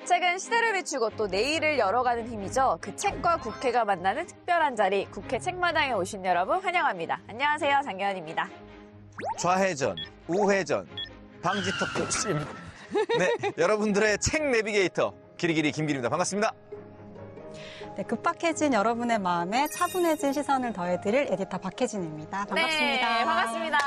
책은 시대를 비추고 또 내일을 열어가는 힘이죠. 그 책과 국회가 만나는 특별한 자리, 국회 책마당에 오신 여러분 환영합니다. 안녕하세요, 장경환입니다. 좌회전, 우회전, 방지턱 조심. 네, 여러분들의 책 내비게이터 기리기리 김길입니다. 반갑습니다. 네, 급박해진 여러분의 마음에 차분해진 시선을 더해드릴 에디터 박혜진입니다. 반갑습니다. 네, 반갑습니다.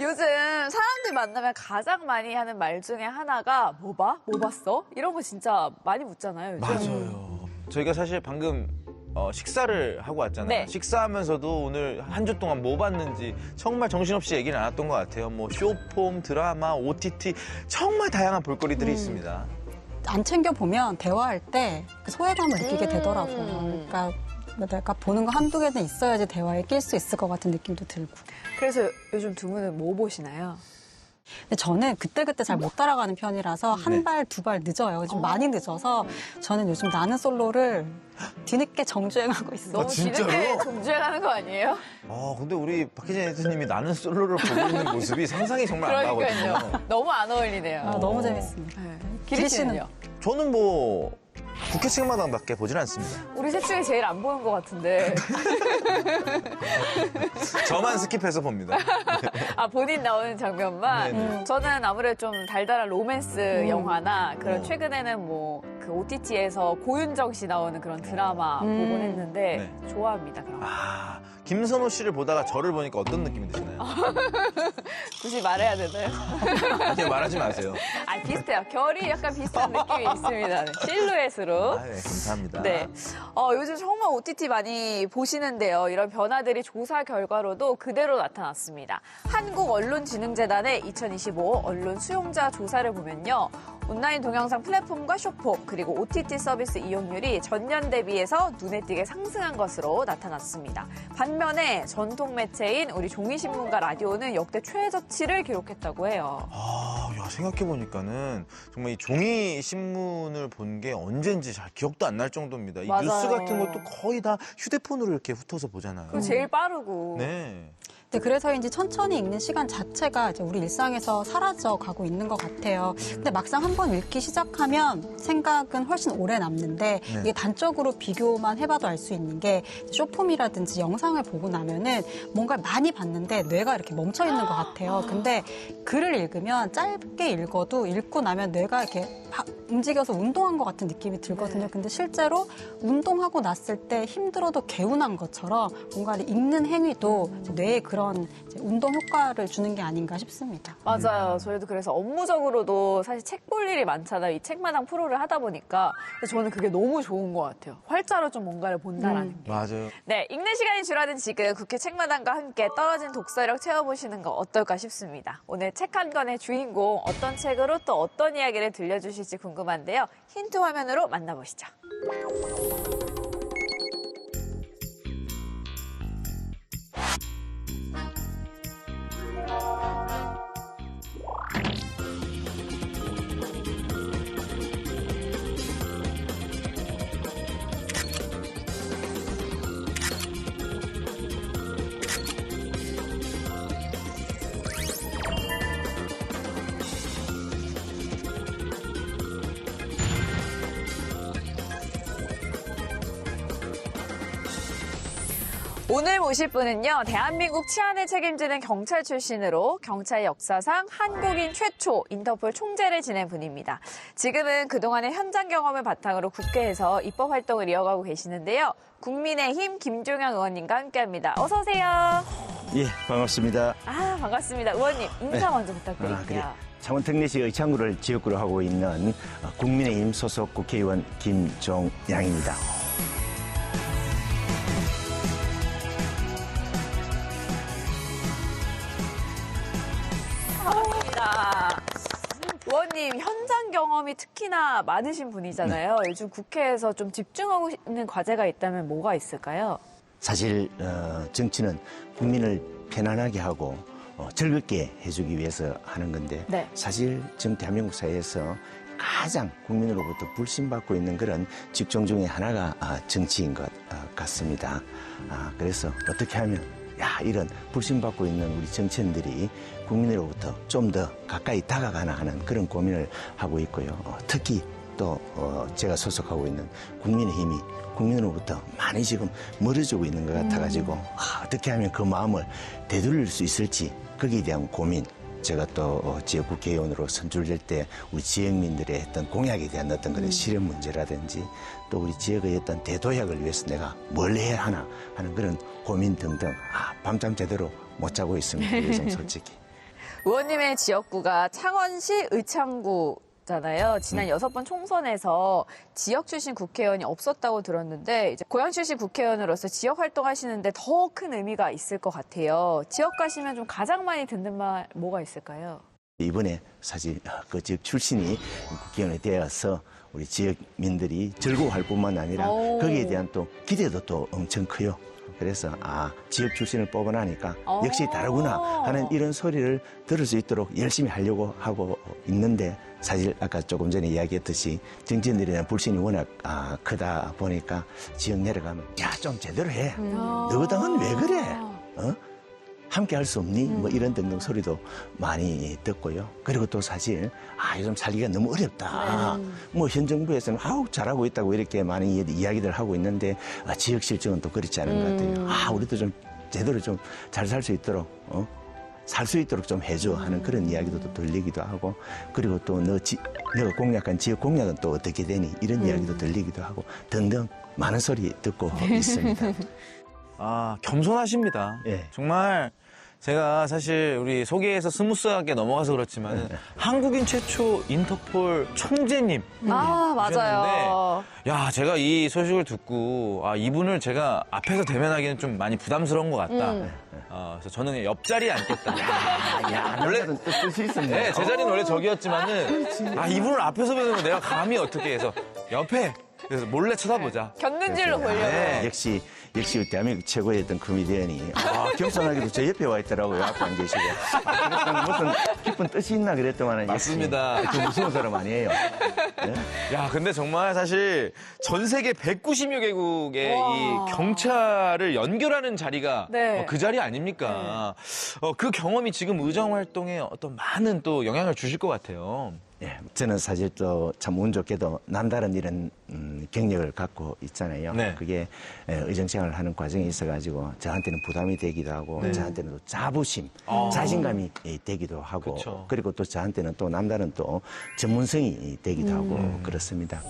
요즘 사람들 만나면 가장 많이 하는 말 중에 하나가 뭐 봐? 뭐 봤어? 이런 거 진짜 많이 묻잖아요. 요즘. 맞아요. 저희가 사실 방금 식사를 하고 왔잖아요. 네. 식사하면서도 오늘 한 주 동안 뭐 봤는지 정말 정신없이 얘기를 나눴던 것 같아요. 뭐 쇼폼, 드라마, OTT 정말 다양한 볼거리들이 있습니다. 안 챙겨보면 대화할 때 그 소외감을 느끼게 되더라고요. 그러니까 내가 보는 거 한두 개는 있어야지 대화에 낄 수 있을 것 같은 느낌도 들고. 그래서 요즘 두 분은 뭐 보시나요? 근데 저는 그때그때 잘 못 따라가는 편이라서 한 발, 두 발 늦어요. 좀 많이 늦어서 저는 요즘 나는 솔로를 뒤늦게 정주행하고 있어요. 너무 진짜로? 뒤늦게 정주행하는 거 아니에요? 근데 우리 박혜진 에디터님이 나는 솔로를 보고 있는 모습이 상상이 정말 안 그러니까요. 가거든요. 너무 안 어울리네요. 너무 재밌습니다. 네. 기리 씨는요? 저는 뭐 국회 책마당밖에 보질 않습니다. 우리 셋 중에 제일 안 보는 것 같은데. 저만 스킵해서 봅니다. 아, 본인 나오는 장면만? 네네. 저는 아무래도 좀 달달한 로맨스 영화나 그런 최근에는 뭐 그 OTT에서 고윤정 씨 나오는 그런 드라마 보곤 했는데 좋아합니다. 그런 거. 김선호 씨를 보다가 저를 보니까 어떤 느낌이 드시나요? 굳이 말해야 되나요? 아니요, 말하지 마세요. 아, 비슷해요. 결이 약간 비슷한 느낌이 있습니다. 네. 실루엣으로. 네, 감사합니다. 네. 요즘 정말 OTT 많이 보시는데요. 이런 변화들이 조사 결과로도 그대로 나타났습니다. 한국언론진흥재단의 2025 언론 수용자 조사를 보면요. 온라인 동영상 플랫폼과 쇼폼, 그리고 OTT 서비스 이용률이 전년 대비해서 눈에 띄게 상승한 것으로 나타났습니다. 반면에 전통 매체인 우리 종이신문과 라디오는 역대 최저치를 기록했다고 해요. 야, 생각해보니까는 정말 이 종이 신문을 본 게 언젠지 잘 기억도 안 날 정도입니다. 이 맞아요. 뉴스 같은 것도 거의 다 휴대폰으로 이렇게 훑어서 보잖아요. 그리고 제일 빠르고. 네. 네, 그래서인지 천천히 읽는 시간 자체가 이제 우리 일상에서 사라져 가고 있는 것 같아요. 근데 막상 한번 읽기 시작하면 생각은 훨씬 오래 남는데 이게 단적으로 비교만 해봐도 알 수 있는 게 쇼폼이라든지 영상을 보고 나면은 뭔가 많이 봤는데 뇌가 이렇게 멈춰 있는 것 같아요. 근데 글을 읽으면 짧게 읽어도 읽고 나면 뇌가 이렇게 움직여서 운동한 것 같은 느낌이 들거든요. 근데 실제로 운동하고 났을 때 힘들어도 개운한 것처럼 뭔가를 읽는 행위도 뇌에 그런 이제 운동 효과를 주는 게 아닌가 싶습니다. 맞아요. 저희도 그래서 업무적으로도 사실 책 볼 일이 많잖아요. 이 책마당 프로를 하다 보니까. 근데 저는 그게 너무 좋은 것 같아요. 활자로 좀 뭔가를 본다라는 게. 맞아요. 네, 읽는 시간이 줄어든 지금 국회 책마당과 함께 떨어진 독서력 채워보시는 거 어떨까 싶습니다. 오늘 책 한 권의 주인공 어떤 책으로 또 어떤 이야기를 들려주실지 궁금한데요. 힌트 화면으로 만나보시죠. 오늘 모실 분은요, 대한민국 치안을 책임지는 경찰 출신으로 경찰 역사상 한국인 최초 인터폴 총재를 지낸 분입니다. 지금은 그동안의 현장 경험을 바탕으로 국회에서 입법 활동을 이어가고 계시는데요. 국민의힘 김종영 의원님과 함께합니다. 어서 오세요. 예, 반갑습니다. 반갑습니다. 의원님, 인사 먼저 부탁드릴게요. 그래. 창원 특례시 의창구를 지역구로 하고 있는 국민의힘 소속 국회의원 김종양입니다. 반갑습니다. 의원님, 현장 경험이 특히나 많으신 분이잖아요. 요즘 국회에서 좀 집중하고 있는 과제가 있다면 뭐가 있을까요? 사실 정치는 국민을 편안하게 하고 즐겁게 해주기 위해서 하는 건데 사실 지금 대한민국 사회에서 가장 국민으로부터 불신받고 있는 그런 직종 중에 하나가 정치인 것 같습니다. 그래서 어떻게 하면 야, 이런 불신받고 있는 우리 정치인들이 국민으로부터 좀 더 가까이 다가가나 하는 그런 고민을 하고 있고요. 특히 또 제가 소속하고 있는 국민의힘이 국민으로부터 많이 지금 멀어지고 있는 것 같아가지고 어떻게 하면 그 마음을 되돌릴 수 있을지 거기에 대한 고민, 제가 또 지역 국회의원으로 선출될 때 우리 지역민들의 했던 공약에 대한 어떤 그런 실현 문제라든지 또 우리 지역의 어떤 대도약을 위해서 내가 뭘 해야 하나 하는 그런 고민 등등 밤잠 제대로 못 자고 있습니다. 요즘 솔직히. 의원님의 지역구가 창원시 의창구잖아요. 지난 6번 총선에서 지역 출신 국회의원이 없었다고 들었는데 이제 고향 출신 국회의원으로서 지역 활동하시는데 더 큰 의미가 있을 것 같아요. 지역 가시면 좀 가장 많이 듣는 말 뭐가 있을까요? 이번에 사실 그 지역 출신이 국회의원이 되어서 우리 지역민들이 즐거워할 뿐만 아니라 거기에 대한 또 기대도 또 엄청 커요. 그래서 지역 출신을 뽑아나니까 역시 다르구나 하는 이런 소리를 들을 수 있도록 열심히 하려고 하고 있는데 사실 아까 조금 전에 이야기했듯이 정치인들에 대한 불신이 워낙 크다 보니까 지역 내려가면 야, 좀 제대로 해. 너 당은 왜 그래? 함께 할 수 없니? 뭐 이런 등등 소리도 많이 듣고요. 그리고 또 사실 요즘 살기가 너무 어렵다. 뭐 현 정부에서는 잘하고 있다고 이렇게 많이 이야기들 하고 있는데 지역 실정은 또 그렇지 않은 것 같아요. 우리도 좀 제대로 좀 잘 살 수 있도록 살 수 있도록 좀 해줘 하는 그런 이야기도 또 들리기도 하고 그리고 또 너가 공약한 지역 공약은 또 어떻게 되니? 이런 이야기도 들리기도 하고 등등 많은 소리 듣고 있습니다. 겸손하십니다. 예. 정말 제가 사실 우리 소개에서 스무스하게 넘어가서 그렇지만 한국인 최초 인터폴 총재님. 맞아요. 야, 제가 이 소식을 듣고 이분을 제가 앞에서 대면하기는 좀 많이 부담스러운 것 같다. 그래서 저는 옆자리에 앉겠다. 원래 뜻이 있었네. 네, 제 자리는 원래 저기였지만은 이분을 앞에서 보는 거 내가 감히 어떻게 해서 옆에 그래서 몰래 쳐다보자. 곁눈질로 보려고. 네. 역시 대한민국 최고의 어떤 코미디언이 겸손하게도 저 옆에 와 있더라고요. 앞에 안 계시고. 그래서 무슨 깊은 뜻이 있나 그랬더만 맞습니다. 역시 무서운 사람 아니에요. 네? 야, 근데 정말 사실 전 세계 190여 개국의 이 경찰을 연결하는 자리가 그 자리 아닙니까? 그 경험이 지금 의정 활동에 어떤 많은 또 영향을 주실 것 같아요. 예, 저는 사실 또 참 운 좋게도 남다른 이런 경력을 갖고 있잖아요. 네. 그게 의정생활을 하는 과정에 있어가지고 저한테는 부담이 되기도 하고 저한테는 또 자부심, 자신감이 되기도 하고 그쵸. 그리고 또 저한테는 또 남다른 또 전문성이 되기도 하고 그렇습니다.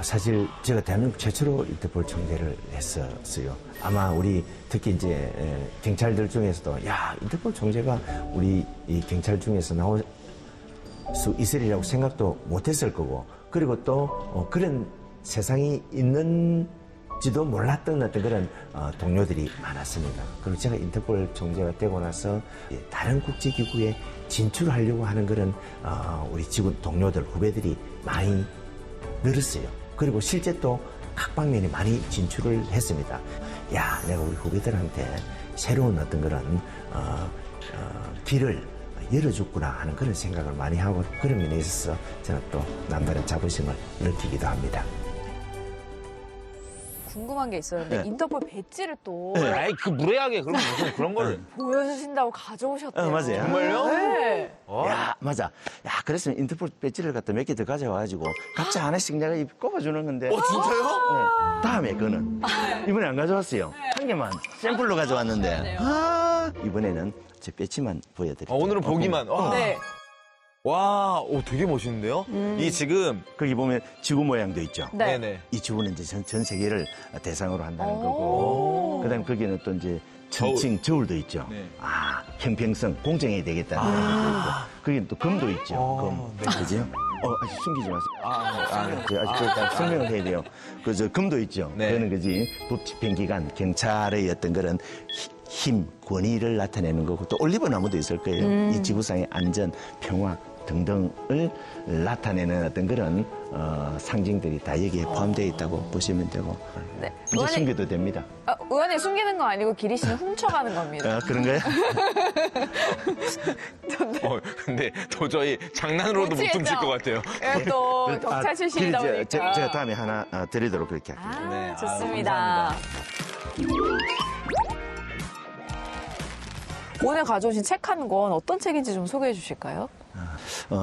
사실 제가 대한민국 최초로 인터폴 총재를 했었어요. 아마 우리 특히 이제 경찰들 중에서도 인터폴 총재가 우리 이 경찰 중에서 나올 수 있으리라고 생각도 못했을 거고 그리고 또 그런 세상이 있는지도 몰랐던 어떤 그런 동료들이 많았습니다. 그리고 제가 인터폴 총재가 되고 나서 다른 국제기구에 진출하려고 하는 그런 우리 지구 동료들 후배들이 많이 늘었어요. 그리고 실제 또 각 방면에 많이 진출을 했습니다. 내가 우리 후배들한테 새로운 어떤 그런 길을 열어줬구나 하는 그런 생각을 많이 하고 그런 면에 있어서 저는 또 남다른 자부심을 느끼기도 합니다. 궁금한 게 있었는데 인터폴 배지를 또 그 무례하게 무슨 그런 거를 보여주신다고 가져오셨대요. 맞아요. 정말요? 네. 맞아. 그랬으면 인터폴 배지를 갖다 몇 개 더 가져와가지고 각자 하나씩 내가 꼽아주는 건데. 진짜요? 네. 다음에 그거는 이번에 안 가져왔어요. 한 개만 샘플로 가져왔는데. 이번에는 제 배지만 보여드릴게요. 오늘은 보기만. 네. 와, 되게 멋있는데요? 이 지금 거기 보면 지구 모양도 있죠. 네. 네네. 이 지구는 이제 전 세계를 대상으로 한다는 거고. 그다음에 거기는 또 이제 천칭 저울도 있죠. 네. 형평성 공정해야 되겠다는 것도 있고. 거기는 또 금도 있죠. 금. 그죠? 아직 숨기지 마세요. 아직 설명을 해야 돼요. 그저 금도 있죠. 네. 그거는 그지 법집행기관 경찰의 어떤 그런 힘, 권위를 나타내는 거고 또 올리브 나무도 있을 거예요. 이 지구상의 안전, 평화, 등등을 나타내는 어떤 그런 상징들이 다 여기에 포함되어 있다고 보시면 되고 네. 이제 숨겨도 됩니다. 의원님 숨기는 거 아니고 기리 씨는 훔쳐가는 겁니다. 그런가요? 근데 도저히 장난으로도 못 훔칠 것 같아요. 또 경찰 출신이다 보니까. 제가 다음에 하나 드리도록 그렇게 할게요. 네, 좋습니다. 오늘 가져오신 책 한 권 어떤 책인지 좀 소개해 주실까요?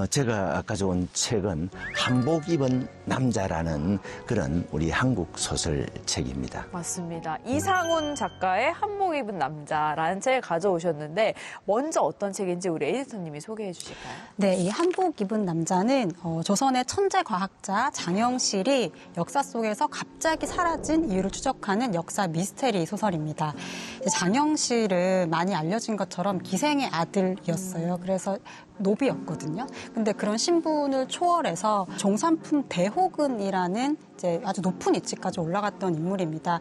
제가 가져온 책은 한복 입은 남자라는 그런 우리 한국 소설책입니다. 맞습니다. 이상훈 작가의 한복 입은 남자라는 책을 가져오셨는데 먼저 어떤 책인지 우리 에디터님이 소개해 주실까요? 네, 이 한복 입은 남자는 조선의 천재 과학자 장영실이 역사 속에서 갑자기 사라진 이유를 추적하는 역사 미스테리 소설입니다. 장영실은 많이 알려진 것처럼 기생의 아들이었어요. 그래서 노비였거든요. 근데 그런 신분을 초월해서 종산품 대호근이라는 이제 아주 높은 위치까지 올라갔던 인물입니다.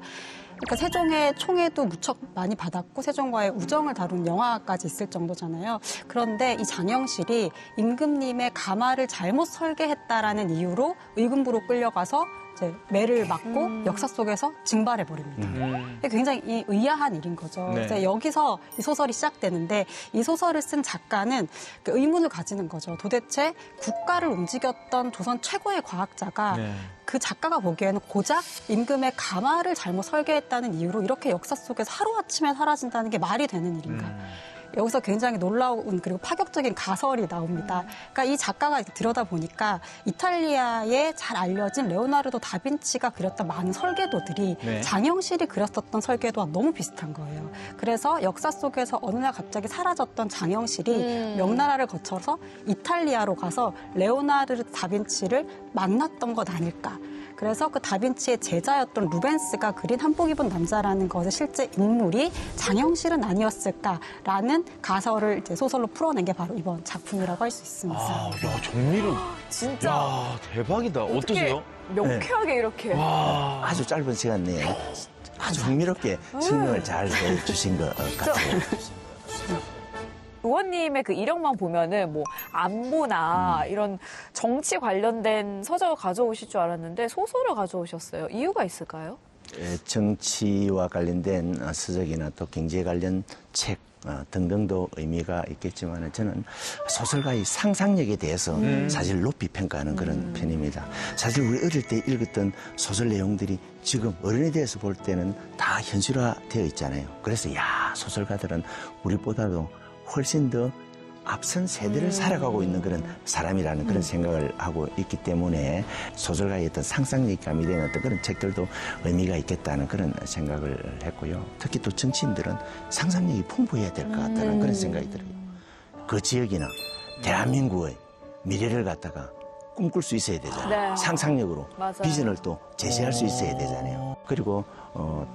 그러니까 세종의 총애도 무척 많이 받았고 세종과의 우정을 다룬 영화까지 있을 정도잖아요. 그런데 이 장영실이 임금님의 가마를 잘못 설계했다라는 이유로 의금부로 끌려가서 이제 매를 맞고 역사 속에서 징발해버립니다. 굉장히 의아한 일인 거죠. 네. 그래서 여기서 이 소설이 시작되는데 이 소설을 쓴 작가는 그 의문을 가지는 거죠. 도대체 국가를 움직였던 조선 최고의 과학자가 그 작가가 보기에는 고작 임금의 가마를 잘못 설계했다는 이유로 이렇게 역사 속에서 하루아침에 사라진다는 게 말이 되는 일인가. 여기서 굉장히 놀라운 그리고 파격적인 가설이 나옵니다. 그러니까 이 작가가 들여다보니까 이탈리아에 잘 알려진 레오나르도 다빈치가 그렸던 많은 설계도들이 장영실이 그렸었던 설계도와 너무 비슷한 거예요. 그래서 역사 속에서 어느 날 갑자기 사라졌던 장영실이 명나라를 거쳐서 이탈리아로 가서 레오나르도 다빈치를 만났던 것 아닐까. 그래서 그 다빈치의 제자였던 루벤스가 그린 한복 입은 남자라는 것의 실제 인물이 장영실은 아니었을까라는 가설을 이제 소설로 풀어낸 게 바로 이번 작품이라고 할 수 있습니다. 야, 정리를. 진짜. 야, 대박이다. 어떠세요? 명쾌하게 이렇게. 아주 짧은 시간 내에 아주 흥미롭게 설명을 잘 해주신 것 같아요. 의원님의 그 이력만 보면은 뭐 안보나 이런 정치 관련된 서적을 가져오실 줄 알았는데 소설을 가져오셨어요. 이유가 있을까요? 정치와 관련된 서적이나 또 경제 관련 책 등등도 의미가 있겠지만 저는 소설가의 상상력에 대해서 사실 높이 평가하는 그런 편입니다. 사실 우리 어릴 때 읽었던 소설 내용들이 지금 어른에 대해서 볼 때는 다 현실화되어 있잖아요. 그래서 소설가들은 우리보다도 훨씬 더 앞선 세대를 살아가고 있는 그런 사람이라는 그런 생각을 하고 있기 때문에 소설가의 어떤 상상력이 가미되는 어떤 그런 책들도 의미가 있겠다는 그런 생각을 했고요. 특히 또 정치인들은 상상력이 풍부해야 될 것 같다는 그런 생각이 들어요. 그 지역이나 대한민국의 미래를 갖다가 꿈꿀 수 있어야 되잖아요. 네. 상상력으로 맞아요. 비전을 또 제시할 수 있어야 되잖아요. 그리고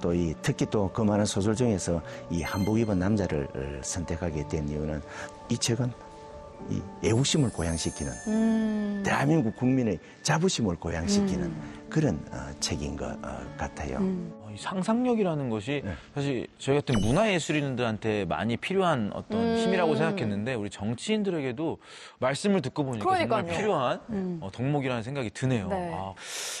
또 특히 또 그 많은 소설 중에서 이 한복 입은 남자를 선택하게 된 이유는 이 책은 이 애국심을 고양시키는 대한민국 국민의 자부심을 고양시키는 그런 책인 것 같아요. 이 상상력이라는 것이 사실 저희 같은 문화예술인들한테 많이 필요한 어떤 힘이라고 생각했는데 우리 정치인들에게도 말씀을 듣고 보니까 그러니까요. 정말 필요한 덕목이라는 생각이 드네요. 네.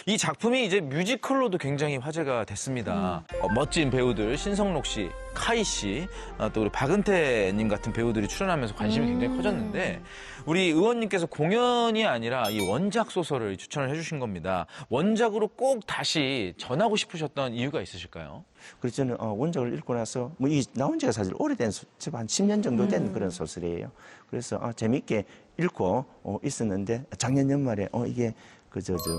이 작품이 이제 뮤지컬로도 굉장히 화제가 됐습니다. 멋진 배우들 신성록 씨, 카이 씨, 또 우리 박은태님 같은 배우들이 출연하면서 관심이 굉장히 커졌는데 우리 의원님께서 공연이 아니라 이 원작 소설을 추천을 해주신 겁니다. 원작으로 꼭 다시 전하고 싶으셨던 이유가 있으실까요? 그래서 저는 원작을 읽고 나서 이 나온 지가 사실 오래된 한 10년 정도 된 그런 소설이에요. 그래서 재밌게 읽고 있었는데 작년 연말에 이게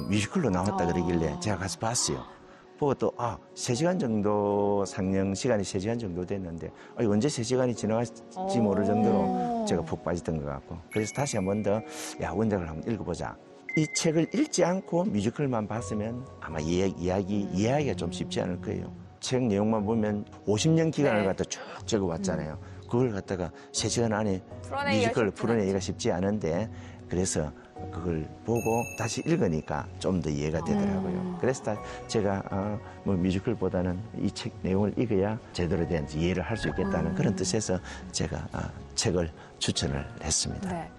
뮤지컬로 나왔다 그러길래 제가 가서 봤어요. 보고 또 3시간 정도 상영 시간이 3시간 정도 됐는데 언제 3시간이 지나갈지 모를 정도로 제가 푹 빠졌던 것 같고 그래서 다시 한 번 더 원작을 한번 읽어보자. 이 책을 읽지 않고 뮤지컬만 봤으면 아마 이해하기가 좀 쉽지 않을 거예요. 책 내용만 보면 50년 기간을 갖다 쭉 적어왔잖아요. 그걸 갖다가 3시간 안에 뮤지컬을 풀어내기가 쉽지 않은데 그래서 그걸 보고 다시 읽으니까 좀 더 이해가 되더라고요. 그래서 제가 뮤지컬보다는 이 책 내용을 읽어야 제대로 된 이해를 할 수 있겠다는 그런 뜻에서 제가 책을 추천을 했습니다. 네.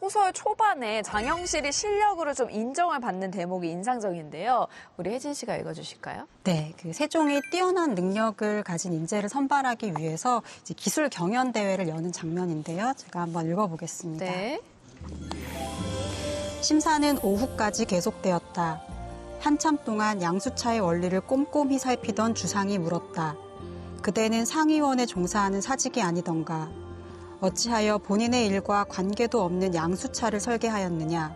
소설 초반에 장영실이 실력으로 좀 인정을 받는 대목이 인상적인데요. 우리 혜진 씨가 읽어주실까요? 네, 그 세종이 뛰어난 능력을 가진 인재를 선발하기 위해서 이제 기술 경연 대회를 여는 장면인데요. 제가 한번 읽어보겠습니다. 네. 심사는 오후까지 계속되었다. 한참 동안 양수차의 원리를 꼼꼼히 살피던 주상이 물었다. 그대는 상의원에 종사하는 사직이 아니던가. 어찌하여 본인의 일과 관계도 없는 양수차를 설계하였느냐.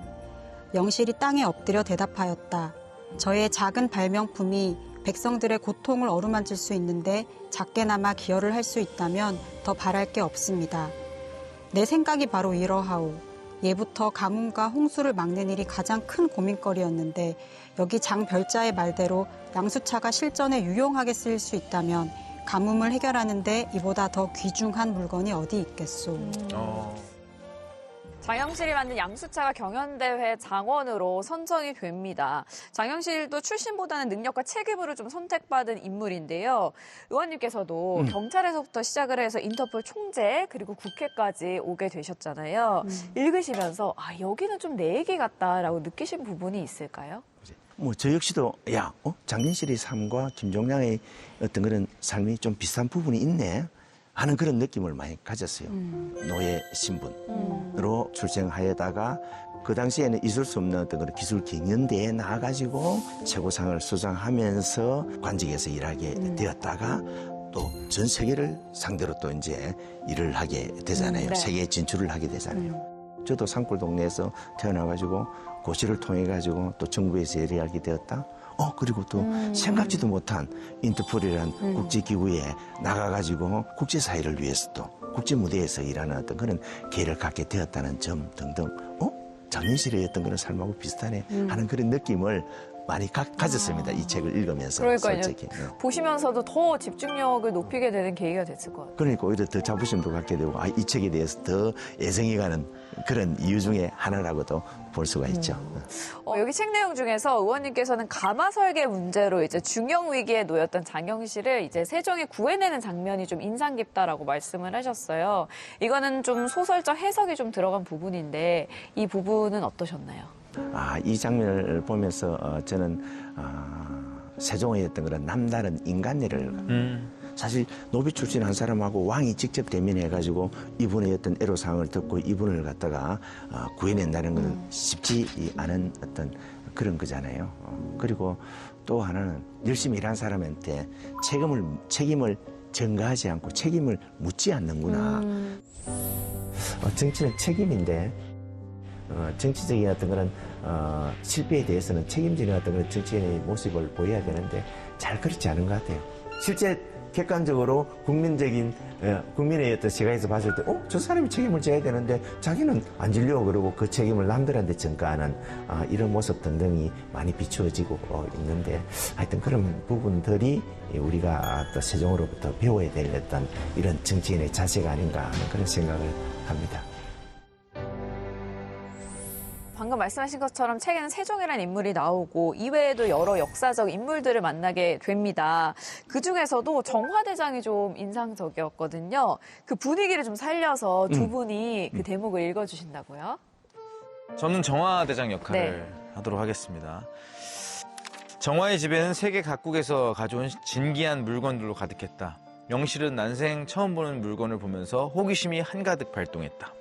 영실이 땅에 엎드려 대답하였다. 저의 작은 발명품이 백성들의 고통을 어루만질 수 있는데 작게나마 기여를 할 수 있다면 더 바랄 게 없습니다. 내 생각이 바로 이러하오. 예부터 가뭄과 홍수를 막는 일이 가장 큰 고민거리였는데 여기 장별자의 말대로 양수차가 실전에 유용하게 쓰일 수 있다면 가뭄을 해결하는데 이보다 더 귀중한 물건이 어디 있겠소. 장영실이 만든 양수차가 경연대회 장원으로 선정이 됩니다. 장영실도 출신보다는 능력과 체급으로 좀 선택받은 인물인데요. 의원님께서도 경찰에서부터 시작을 해서 인터폴 총재 그리고 국회까지 오게 되셨잖아요. 읽으시면서 여기는 좀 내 얘기 같다라고 느끼신 부분이 있을까요? 저 역시도 장진실의 삶과 김종량의 어떤 그런 삶이 좀 비슷한 부분이 있네 하는 그런 느낌을 많이 가졌어요. 노예 신분으로 출생하여다가 그 당시에는 있을 수 없는 어떤 그런 기술 경연대회에 나가가지고 최고상을 수상하면서 관직에서 일하게 되었다가 또 전 세계를 상대로 또 이제 일을 하게 되잖아요. 네. 세계에 진출을 하게 되잖아요. 저도 산골 동네에서 태어나가지고 고시를 통해가지고 또 정부에서 일하게 되었다. 그리고 또 생각지도 못한 인터폴이라는 국제기구에 나가가지고 국제사회를 위해서 또 국제무대에서 일하는 어떤 그런 기회를 갖게 되었다는 점 등등. 장윤실의 어떤 그런 삶하고 비슷하네 하는 그런 느낌을 많이 가졌습니다. 이 책을 읽으면서. 그러니까요. 솔직히. 보시면서도 더 집중력을 높이게 되는 계기가 됐을 것 같아요. 그러니까 오히려 더 자부심도 갖게 되고 이 책에 대해서 더 애정이 가는 그런 이유 중에 하나라고도 볼 수가 있죠. 여기 책 내용 중에서 의원님께서는 가마 설계 문제로 이제 중형 위기에 놓였던 장영실을 이제 세종이 구해내는 장면이 좀 인상 깊다라고 말씀을 하셨어요. 이거는 좀 소설적 해석이 좀 들어간 부분인데 이 부분은 어떠셨나요? 이 장면을 보면서 저는 세종의 어떤 그런 남다른 인간미를 사실 노비 출신 한 사람하고 왕이 직접 대면해가지고 이분의 어떤 애로사항을 듣고 이분을 갖다가 구해낸다는 건 쉽지 않은 어떤 그런 거잖아요. 그리고 또 하나는 열심히 일한 사람한테 책임을 전가하지 않고 책임을 묻지 않는구나. 정치는 책임인데 정치적인 어떤 그런 실패에 대해서는 책임지는 어떤 그런 정치인의 모습을 보여야 되는데 잘 그렇지 않은 것 같아요. 실제 객관적으로 국민의 어떤 시각에서 봤을 때, 저 사람이 책임을 져야 되는데 자기는 안 지려고 그러고 그 책임을 남들한테 전가하는 이런 모습 등등이 많이 비추어지고 있는데 하여튼 그런 부분들이 우리가 또 세종으로부터 배워야 될 어떤 이런 정치인의 자세가 아닌가 하는 그런 생각을 합니다. 방금 말씀하신 것처럼 책에는 세종이라는 인물이 나오고 이외에도 여러 역사적 인물들을 만나게 됩니다. 그중에서도 정화대장이 좀 인상적이었거든요. 그 분위기를 좀 살려서 두 분이 그 대목을 읽어주신다고요? 저는 정화대장 역할을 하도록 하겠습니다. 정화의 집에는 세계 각국에서 가져온 진귀한 물건들로 가득했다. 영실은 난생 처음 보는 물건을 보면서 호기심이 한가득 발동했다.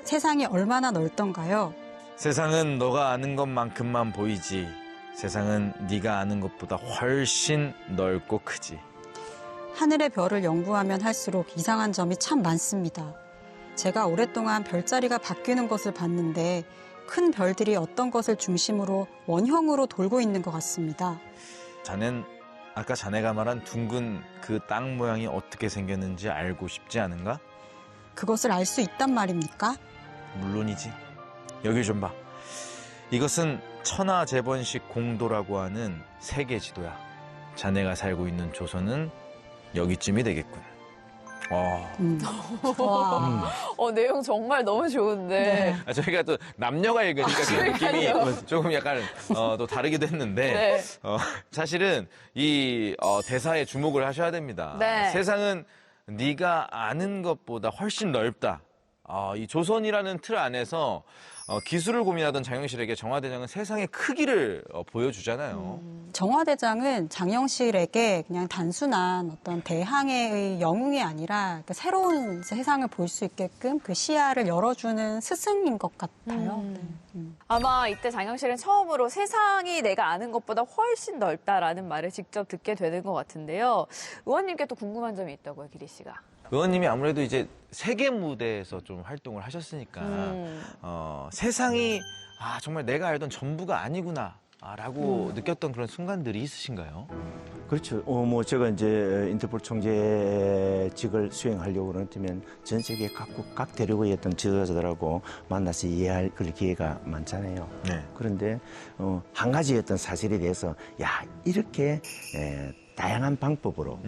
세상이 얼마나 넓던가요? 세상은 너가 아는 것만큼만 보이지. 세상은 네가 아는 것보다 훨씬 넓고 크지. 하늘의 별을 연구하면 할수록 이상한 점이 참 많습니다. 제가 오랫동안 별자리가 바뀌는 것을 봤는데 큰 별들이 어떤 것을 중심으로 원형으로 돌고 있는 것 같습니다. 아까 자네가 말한 둥근 그 땅 모양이 어떻게 생겼는지 알고 싶지 않은가? 그것을 알 수 있단 말입니까? 물론이지. 여기 좀 봐. 이것은 천하재번식 공도라고 하는 세계 지도야. 자네가 살고 있는 조선은 여기쯤이 되겠군. 내용 정말 너무 좋은데. 네. 저희가 또 남녀가 읽으니까 그 느낌이 조금 약간 또 다르기도 했는데 사실은 이 대사에 주목을 하셔야 됩니다. 네. 세상은 네가 아는 것보다 훨씬 넓다. 이 조선이라는 틀 안에서 기술을 고민하던 장영실에게 정화대장은 세상의 크기를 보여주잖아요. 정화대장은 장영실에게 그냥 단순한 어떤 대항해의 영웅이 아니라 그 새로운 세상을 볼 수 있게끔 그 시야를 열어주는 스승인 것 같아요. 아마 이때 장영실은 처음으로 세상이 내가 아는 것보다 훨씬 넓다라는 말을 직접 듣게 되는 것 같은데요. 의원님께 또 궁금한 점이 있다고요, 기리 씨가. 의원님이 아무래도 이제 세계 무대에서 좀 활동을 하셨으니까 세상이 정말 내가 알던 전부가 아니구나 라고 느꼈던 그런 순간들이 있으신가요? 그렇죠. 제가 이제 인터폴 총재직을 수행하려고 그러면 전 세계 각국 각 대륙의 어떤 지도자들하고 만나서 이해할 그럴 기회가 많잖아요. 네. 그런데 한 가지 어떤 사실에 대해서 이렇게 다양한 방법으로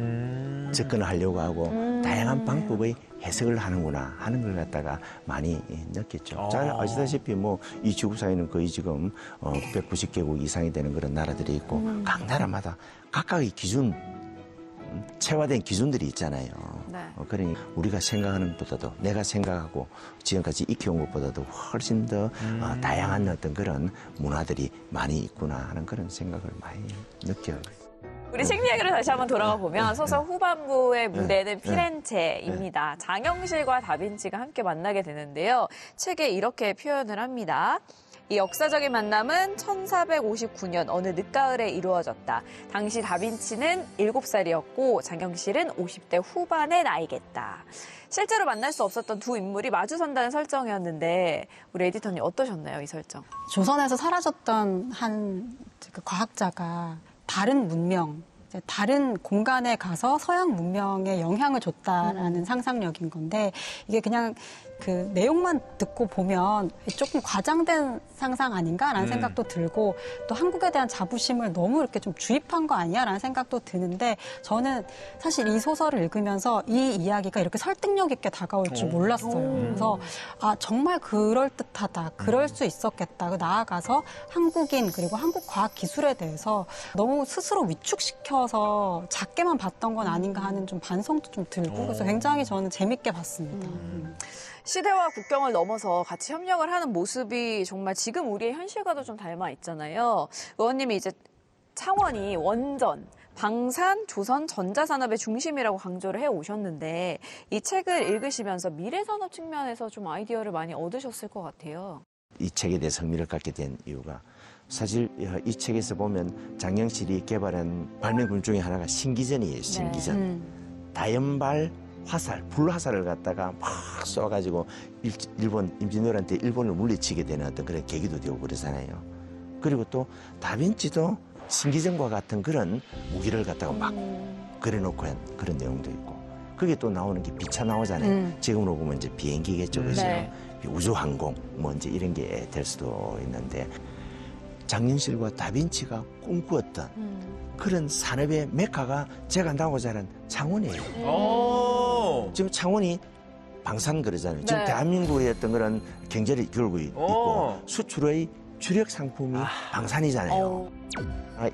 접근을 하려고 하고 다양한 방법의 해석을 하는구나 하는 걸 갖다가 많이 느꼈죠. 잘 아시다시피 이 지구사회는 거의 지금 190개국 이상이 되는 그런 나라들이 있고 각 나라마다 각각의 기준 체화된 기준들이 있잖아요. 네. 그러니 우리가 생각하는 것보다도 내가 생각하고 지금까지 익혀온 것보다도 훨씬 더 다양한 어떤 그런 문화들이 많이 있구나 하는 그런 생각을 많이 느껴요. 우리 책 이야기로 다시 한번 돌아가 보면 소설 후반부의 무대는 피렌체입니다. 장영실과 다빈치가 함께 만나게 되는데요. 책에 이렇게 표현을 합니다. 이 역사적인 만남은 1459년 어느 늦가을에 이루어졌다. 당시 다빈치는 7살이었고 장영실은 50대 후반의 나이겠다. 실제로 만날 수 없었던 두 인물이 마주선다는 설정이었는데 우리 에디터님 어떠셨나요, 이 설정? 조선에서 사라졌던 한 과학자가 다른 문명, 다른 공간에 가서 서양 문명에 영향을 줬다라는 상상력인 건데 이게 그냥 그 내용만 듣고 보면 조금 과장된 상상 아닌가라는 생각도 들고 또 한국에 대한 자부심을 너무 이렇게 좀 주입한 거 아니야라는 생각도 드는데 저는 사실 이 소설을 읽으면서 이 이야기가 이렇게 설득력 있게 다가올 줄 몰랐어요. 그래서 정말 그럴듯하다. 그럴 수 있었겠다. 나아가서 한국인 그리고 한국 과학 기술에 대해서 너무 스스로 위축시켜서 작게만 봤던 건 아닌가 하는 좀 반성도 좀 들고 그래서 굉장히 저는 재밌게 봤습니다. 시대와 국경을 넘어서 같이 협력을 하는 모습이 정말 지금 우리의 현실과도 좀 닮아 있잖아요. 의원님이 이제 창원이 원전, 방산, 조선, 전자산업의 중심이라고 강조를 해오셨는데 이 책을 읽으시면서 미래산업 측면에서 좀 아이디어를 많이 얻으셨을 것 같아요. 이 책에 대해서 흥미를 갖게 된 이유가 사실 이 책에서 보면 장영실이 개발한 발명품 중에 하나가 신기전이에요. 신기전. 다연발 화살, 불화살을 갖다가 막 쏘아가지고 일본 임진왜란 때 일본을 물리치게 되는 어떤 그런 계기도 되고 그러잖아요. 그리고 또 다빈치도 신기전과 같은 그런 무기를 갖다가 막 그려놓고 한 그런 내용도 있고 그게 또 나오는 게 비차 나오잖아요. 지금으로 보면 이제 비행기겠죠, 그죠? 네. 우주항공 이제 이런 게 될 수도 있는데 장영실과 다빈치가 꿈꾸었던 그런 산업의 메카가 제가 나고 자란 창원이에요. 지금 창원이 방산 그러잖아요. 네. 지금 대한민국의 어떤 그런 경제를 이끌고 있고 수출의 주력 상품이 방산이잖아요.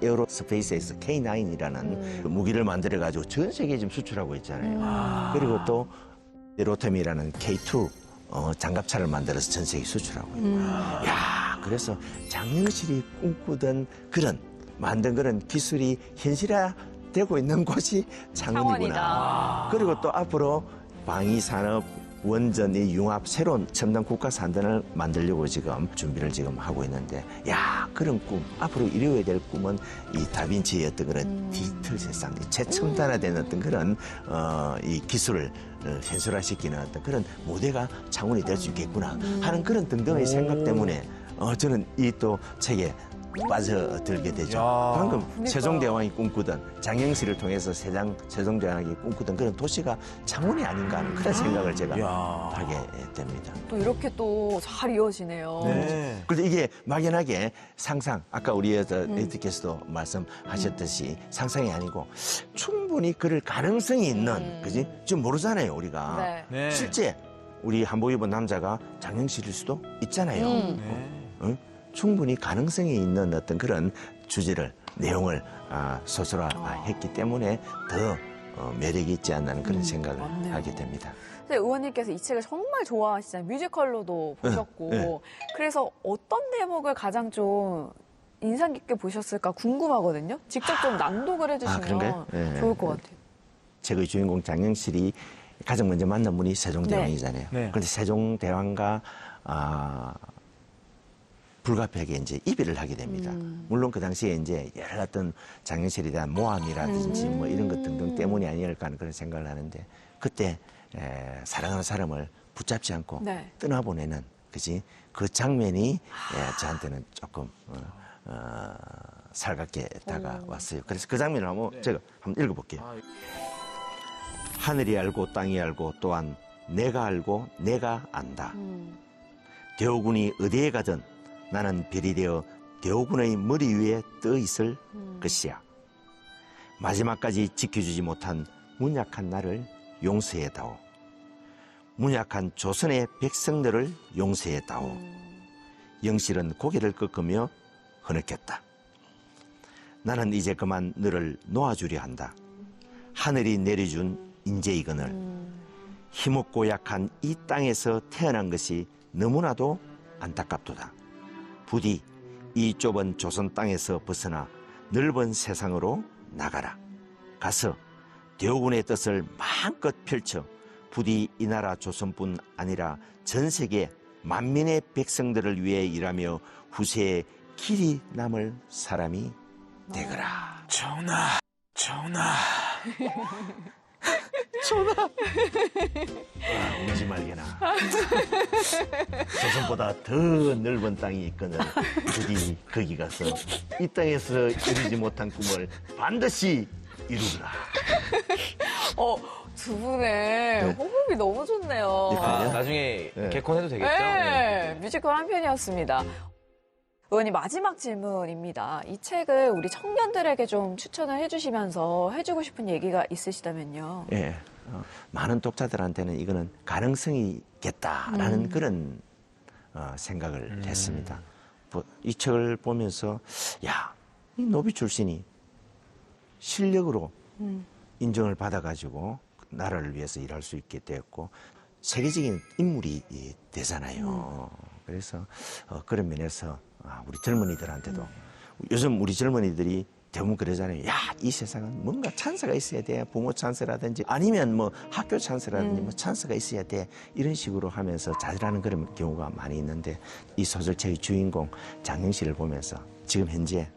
에어로스페이스에서 K9이라는 무기를 만들어가지고 전 세계에 지금 수출하고 있잖아요. 그리고 또 로템이라는 K2 장갑차를 만들어서 전 세계 수출하고 있고. 그래서 장영실이 꿈꾸던 만든 그런 기술이 현실화되고 있는 곳이 창원이구나. 그리고 또 앞으로 방위산업, 원전의 융합, 새로운 첨단 국가 산단을 만들려고 지금 준비를 지금 하고 있는데, 그런 꿈, 앞으로 이루어야 될 꿈은 이 다빈치의 어떤 그런 디지털 세상, 최첨단화된 어떤 그런, 이 기술을 현실화시키는 어떤 그런 모델가 창원이 될 수 있겠구나 하는 그런 등등의 생각 때문에, 저는 이 또 책에 빠져들게 되죠. 방금 세종대왕이 꿈꾸던 장영실을 통해서 세종대왕이 꿈꾸던 그런 도시가 창원이 아닌가 하는 그런 생각을 제가 하게 됩니다. 또 이렇게 또 잘 이어지네요. 네. 그래서 이게 막연하게 상상, 아까 우리 에디께서도 말씀하셨듯이 상상이 아니고 충분히 그럴 가능성이 있는, 그지? 지금 모르잖아요, 우리가. 네. 네. 실제 우리 한복 입은 남자가 장영실일 수도 있잖아요. 충분히 가능성이 있는 어떤 그런 주제를, 내용을 소설화했기 때문에 더 매력이 있지 않나 그런 생각을 맞네요. 하게 됩니다. 근데 의원님께서 이 책을 정말 좋아하시잖아요. 뮤지컬로도 보셨고. 네. 그래서 어떤 대목을 가장 좀 인상 깊게 보셨을까 궁금하거든요. 직접 좀 낭독을 해주시면 그런가요? 네. 좋을 것 같아요. 책의 주인공 장영실이 가장 먼저 만난 분이 세종대왕이잖아요. 네. 그런데 세종대왕과 불가피하게 이제 이별을 하게 됩니다. 물론 그 당시에 이제 여러 어떤 장영실에 대한 모함이라든지 뭐 이런 것 등등 때문이 아니었을까 하는 그런 생각을 하는데 그때 사랑하는 사람을 붙잡지 않고 네. 떠나보내는 그 장면이 저한테는 조금 살갑게 다가왔어요. 그래서 그 장면을 한번 제가 한번 읽어볼게요. 하늘이 알고 땅이 알고 또한 내가 알고 내가 안다. 대오군이 어디에 가든 나는 별이 되어 대오군의 머리 위에 떠 있을 것이야. 마지막까지 지켜주지 못한 문약한 나를 용서해다오. 문약한 조선의 백성들을 용서해다오. 영실은 고개를 꺾으며 흐느꼈다. 나는 이제 그만 너를 놓아주려 한다. 하늘이 내려준 인재이건을 힘없고 약한 이 땅에서 태어난 것이 너무나도 안타깝도다. 부디 이 좁은 조선 땅에서 벗어나 넓은 세상으로 나가라. 가서 대오군의 뜻을 마음껏 펼쳐 부디 이 나라 조선뿐 아니라 전 세계 만민의 백성들을 위해 일하며 후세에 길이 남을 사람이 되거라. 전하. 울지 말게나. 조선보다 더 넓은 땅이 있거늘 부디 거기 가서 이 땅에서 이루지 못한 꿈을 반드시 이루거라. 두 분의 호흡이 너무 좋네요. 나중에 네. 개콘해도 되겠죠? 네, 뮤지컬 한 편이었습니다. 의원님 마지막 질문입니다. 이 책을 우리 청년들에게 좀 추천을 해주시면서 해주고 싶은 얘기가 있으시다면요. 예, 많은 독자들한테는 이거는 가능성이 있겠다라는 그런 생각을 했습니다. 이 책을 보면서 이 노비 출신이 실력으로 인정을 받아가지고 나라를 위해서 일할 수 있게 되었고 세계적인 인물이 되잖아요. 그래서 그런 면에서 우리 젊은이들한테도 요즘 우리 젊은이들이 대부분 그러잖아요. 이 세상은 뭔가 찬스가 있어야 돼. 부모 찬스라든지 아니면 뭐 학교 찬스라든지 뭐 찬스가 있어야 돼. 이런 식으로 하면서 좌절하는 그런 경우가 많이 있는데 이 소설책의 주인공 장영실을 보면서 지금 현재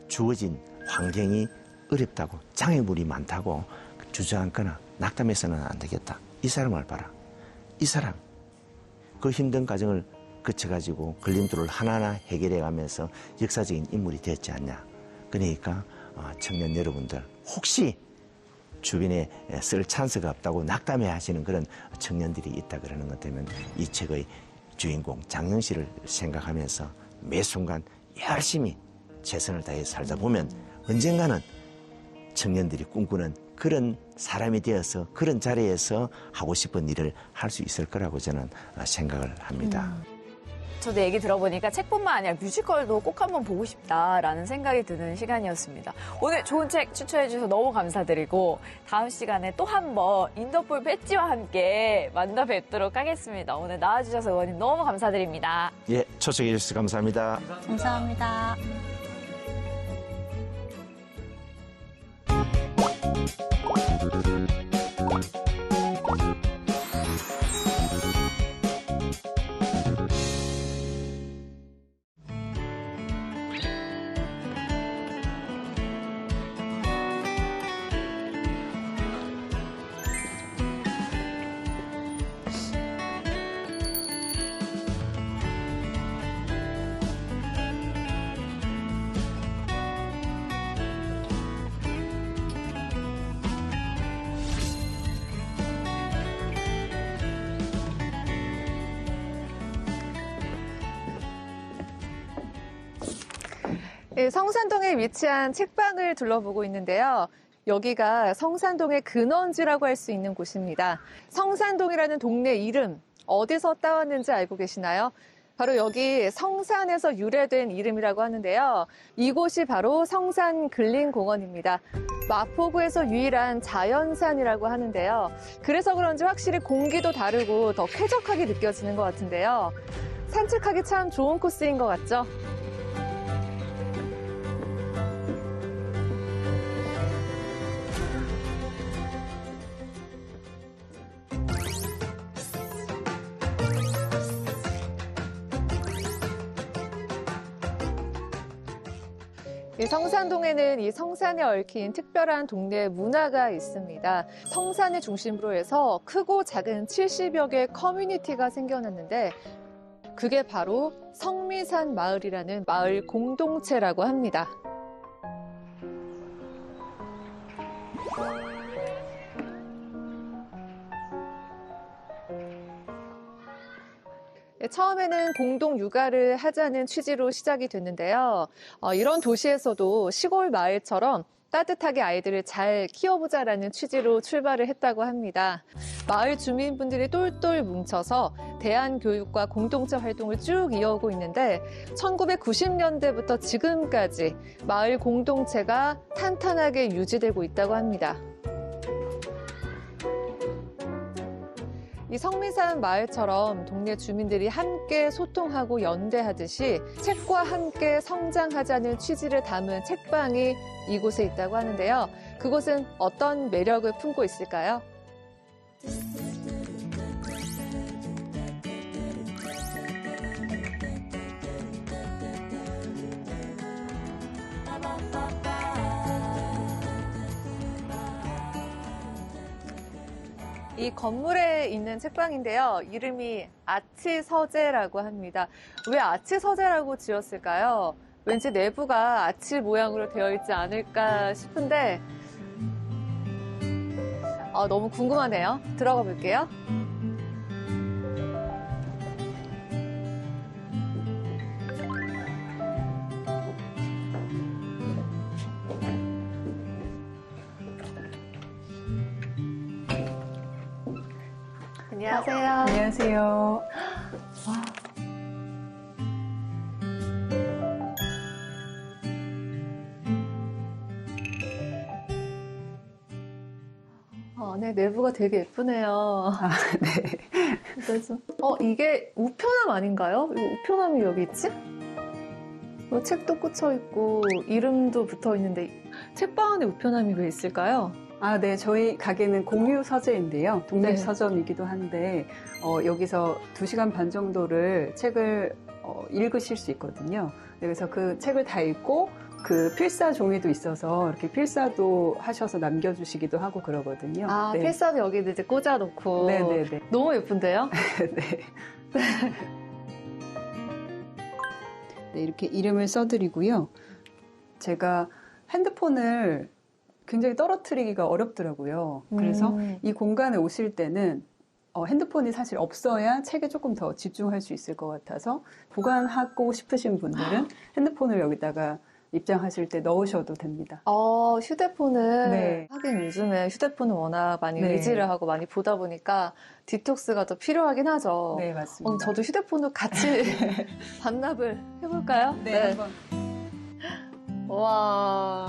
주어진 환경이 어렵다고 장애물이 많다고 주저앉거나 낙담해서는 안 되겠다. 이 사람을 봐라. 이 사람 그 힘든 과정을 거쳐가지고 걸림돌을 하나하나 해결해가면서 역사적인 인물이 되었지 않냐. 그러니까 청년 여러분들 혹시 주변에 쓸 찬스가 없다고 낙담해 하시는 그런 청년들이 있다 그러는 것 때문에 이 책의 주인공 장영실을 생각하면서 매 순간 열심히 최선을 다해 살다 보면 언젠가는 청년들이 꿈꾸는 그런 사람이 되어서 그런 자리에서 하고 싶은 일을 할 수 있을 거라고 저는 생각을 합니다. 저도 얘기 들어보니까 책뿐만 아니라 뮤지컬도 꼭 한번 보고 싶다라는 생각이 드는 시간이었습니다. 오늘 좋은 책 추천해 주셔서 너무 감사드리고 다음 시간에 또 한 번 인더풀 배지와 함께 만나 뵙도록 하겠습니다. 오늘 나와주셔서 의원님 너무 감사드립니다. 예, 초청해 주셔서 감사합니다. 감사합니다. 네, 성산동에 위치한 책방을 둘러보고 있는데요. 여기가 성산동의 근원지라고 할 수 있는 곳입니다. 성산동이라는 동네 이름 어디서 따왔는지 알고 계시나요? 바로 여기 성산에서 유래된 이름이라고 하는데요. 이곳이 바로 성산근린공원입니다. 마포구에서 유일한 자연산이라고 하는데요. 그래서 그런지 확실히 공기도 다르고 더 쾌적하게 느껴지는 것 같은데요. 산책하기 참 좋은 코스인 것 같죠? 이 성산동에는 이 성산에 얽힌 특별한 동네 문화가 있습니다. 성산을 중심으로 해서 크고 작은 70여 개의 커뮤니티가 생겨났는데 그게 바로 성미산 마을이라는 마을 공동체라고 합니다. 처음에는 공동 육아를 하자는 취지로 시작이 됐는데요. 이런 도시에서도 시골 마을처럼 따뜻하게 아이들을 잘 키워보자라는 취지로 출발을 했다고 합니다. 마을 주민분들이 똘똘 뭉쳐서 대안교육과 공동체 활동을 쭉 이어오고 있는데 1990년대부터 지금까지 마을 공동체가 탄탄하게 유지되고 있다고 합니다. 이 성미산 마을처럼 동네 주민들이 함께 소통하고 연대하듯이 책과 함께 성장하자는 취지를 담은 책방이 이곳에 있다고 하는데요. 그곳은 어떤 매력을 품고 있을까요? 이 건물에 있는 책방인데요. 이름이 아치서재라고 합니다. 왜 아치서재라고 지었을까요? 왠지 내부가 아치 모양으로 되어 있지 않을까 싶은데 너무 궁금하네요. 들어가 볼게요. 안녕하세요. 안녕하세요. 네, 내부가 되게 예쁘네요. 네. 그래서, 이게 우편함 아닌가요? 이 우편함이 여기 있지? 책도 꽂혀 있고 이름도 붙어 있는데 책방 안에 우편함이 왜 있을까요? 네. 저희 가게는 공유 서재인데요. 독립 네. 서점이기도 한데, 여기서 2시간 반 정도를 책을 읽으실 수 있거든요. 그래서 그 책을 다 읽고, 그 필사 종이도 있어서 이렇게 필사도 하셔서 남겨주시기도 하고 그러거든요. 네. 필사도 여기 이제 꽂아놓고. 네네네. 너무 예쁜데요? 네. 네, 이렇게 이름을 써드리고요. 제가 핸드폰을 굉장히 떨어뜨리기가 어렵더라고요. 그래서 이 공간에 오실 때는 핸드폰이 사실 없어야 책에 조금 더 집중할 수 있을 것 같아서 보관하고 싶으신 분들은 핸드폰을 여기다가 입장하실 때 넣으셔도 됩니다. 휴대폰은 네. 하긴 요즘에 휴대폰은 워낙 많이 네. 의지를 하고 많이 보다 보니까 디톡스가 더 필요하긴 하죠. 네, 맞습니다. 저도 휴대폰으로 같이 반납을 해볼까요? 네, 한번. 와.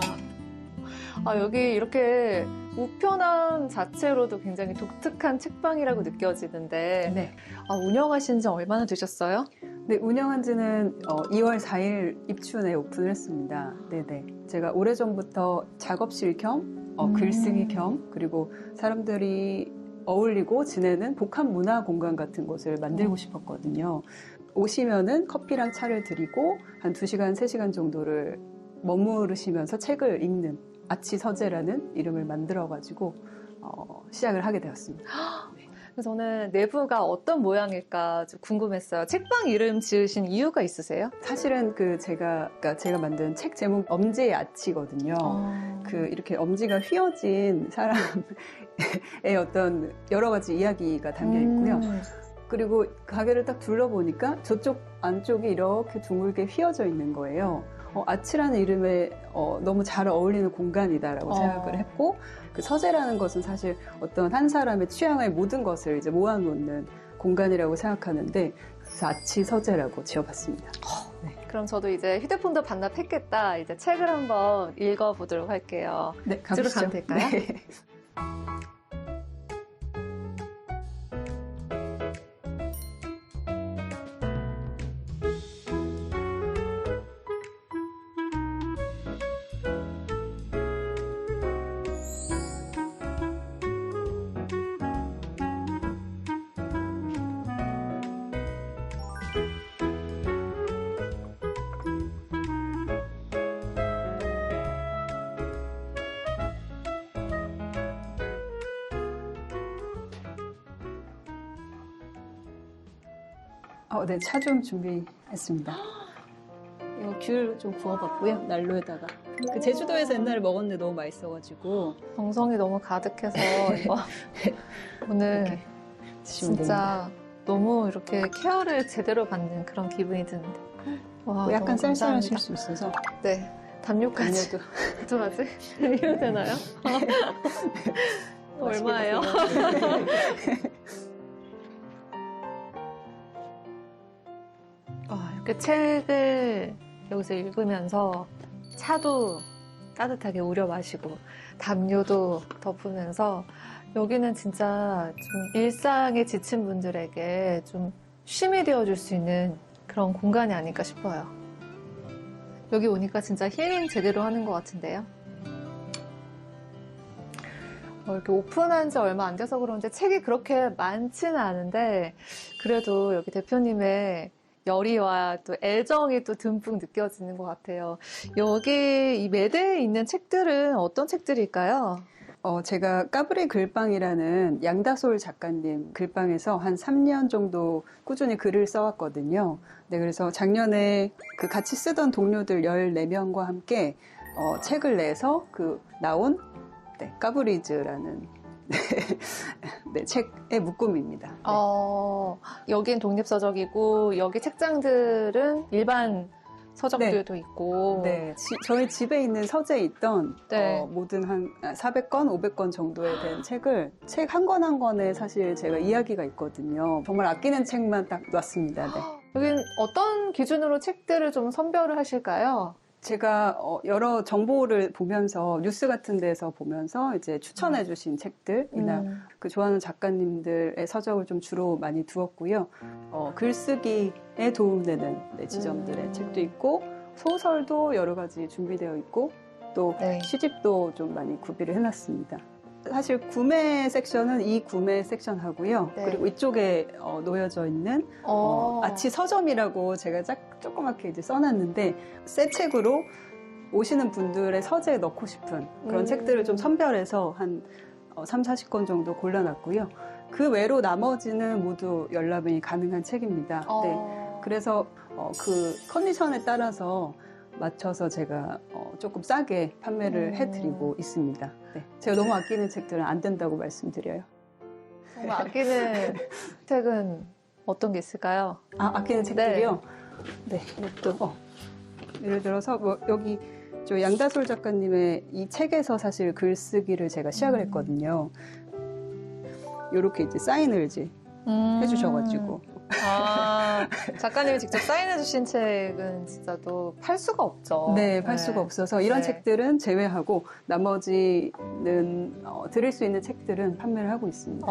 여기 이렇게 우편함 자체로도 굉장히 독특한 책방이라고 느껴지는데 네. 운영하신 지 얼마나 되셨어요? 네, 운영한 지는 2월 4일 입춘에 오픈을 했습니다. 네네. 제가 오래전부터 작업실 겸 글쓰기 겸 그리고 사람들이 어울리고 지내는 복합 문화 공간 같은 곳을 만들고 싶었거든요. 오시면은 커피랑 차를 드리고 한 2시간, 3시간 정도를 머무르시면서 책을 읽는 아치서재라는 이름을 만들어가지고 시작을 하게 되었습니다. 그래서 저는 내부가 어떤 모양일까 좀 궁금했어요. 책방 이름 지으신 이유가 있으세요? 사실은 제가 만든 책 제목 엄지의 아치거든요. 이렇게 엄지가 휘어진 사람의 어떤 여러 가지 이야기가 담겨 있고요. 그리고 가게를 딱 둘러보니까 저쪽 안쪽이 이렇게 둥글게 휘어져 있는 거예요. 아치라는 이름에 너무 잘 어울리는 공간이다라고 생각을 했고, 그 서재라는 것은 사실 어떤 한 사람의 취향의 모든 것을 이제 모아놓는 공간이라고 생각하는데, 그래서 아치 서재라고 지어봤습니다. 네. 그럼 저도 이제 휴대폰도 반납했겠다. 이제 책을 한번 읽어보도록 할게요. 네, 그쪽으로 가보시죠. 가면 될까요? 네. 네, 차 좀 준비했습니다. 이거 귤 좀 구워봤고요, 난로에다가. 그 제주도에서 옛날에 먹었는데 너무 맛있어가지고. 정성이 너무 가득해서 이거 오늘 진짜 너무 이렇게 케어를 제대로 받는 그런 기분이 드는데. 와, 약간 너무 쌀쌀하실 감사합니다. 수 있어서. 네. 담요까지. 어떡하지? 이래도 되나요? 얼마예요? 이렇게 책을 여기서 읽으면서 차도 따뜻하게 우려 마시고 담요도 덮으면서 여기는 진짜 좀 일상에 지친 분들에게 좀 쉼이 되어줄 수 있는 그런 공간이 아닐까 싶어요. 여기 오니까 진짜 힐링 제대로 하는 것 같은데요. 이렇게 오픈한 지 얼마 안 돼서 그런지 책이 그렇게 많지는 않은데 그래도 여기 대표님의 열의와 또 애정이 또 듬뿍 느껴지는 것 같아요. 여기 이 매대에 있는 책들은 어떤 책들일까요? 제가 까브리 글방이라는 양다솔 작가님 글방에서 한 3년 정도 꾸준히 글을 써왔거든요. 네, 그래서 작년에 그 같이 쓰던 동료들 14명과 함께 책을 내서 나온 까브리즈라는 네, 책의 묶음입니다. 네. 여긴 독립서적이고 여기 책장들은 일반 서적들도 있고. 네, 저희 집에 있는 서재에 있던 네. 모든 한 400권, 500권 정도에 된 책을 책 한 권 한 권에 사실 제가 이야기가 있거든요. 정말 아끼는 책만 딱 놨습니다. 네. 여긴 어떤 기준으로 책들을 좀 선별을 하실까요? 제가 여러 정보를 보면서 뉴스 같은 데서 보면서 이제 추천해 주신 책들이나 그 좋아하는 작가님들의 서적을 좀 주로 많이 두었고요. 글쓰기에 도움되는 지점들의 책도 있고 소설도 여러 가지 준비되어 있고 또 시집도 좀 많이 구비를 해놨습니다. 사실 구매 섹션은 이 구매 섹션 하고요. 네. 그리고 이쪽에 놓여져 있는 아치 서점이라고 제가 조그맣게 이제 써놨는데 새 책으로 오시는 분들의 서재에 넣고 싶은 그런 책들을 좀 선별해서 한 3, 40권 정도 골라놨고요. 그 외로 나머지는 모두 열람이 가능한 책입니다. 네. 그래서 그 컨디션에 따라서 맞춰서 제가 조금 싸게 판매를 해드리고 있습니다. 네. 제가 너무 아끼는 책들은 안 된다고 말씀드려요. 정말 아끼는 책은 어떤 게 있을까요? 아끼는 책들이요? 네. 또 예를 들어서 여기 저 양다솔 작가님의 이 책에서 사실 글쓰기를 제가 시작을 했거든요. 이렇게 이제 사인을 이제 해주셔가지고. 작가님이 직접 사인해주신 책은 진짜 또 팔 수가 없죠. 네, 팔 수가 없어서 이런 책들은 제외하고 나머지는 드릴 수 있는 책들은 판매를 하고 있습니다.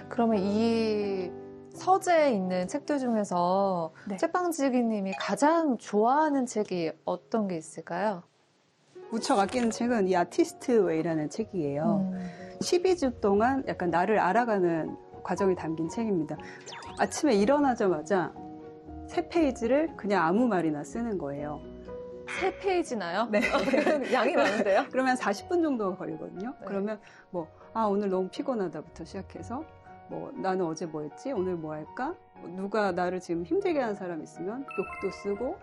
그러면 이 서재에 있는 책들 중에서 책방지기님이 가장 좋아하는 책이 어떤 게 있을까요? 무척 아끼는 책은 이 아티스트 웨이라는 책이에요. 12주 동안 약간 나를 알아가는 과정이 담긴 책입니다. 아침에 일어나자마자 3페이지를 그냥 아무 말이나 쓰는 거예요. 3페이지나요? 네. 양이 많은데요? 그러면 40분 정도 걸리거든요. 네. 그러면 오늘 너무 피곤하다부터 시작해서 나는 어제 뭐 했지? 오늘 뭐 할까? 누가 나를 지금 힘들게 하는 사람 있으면 욕도 쓰고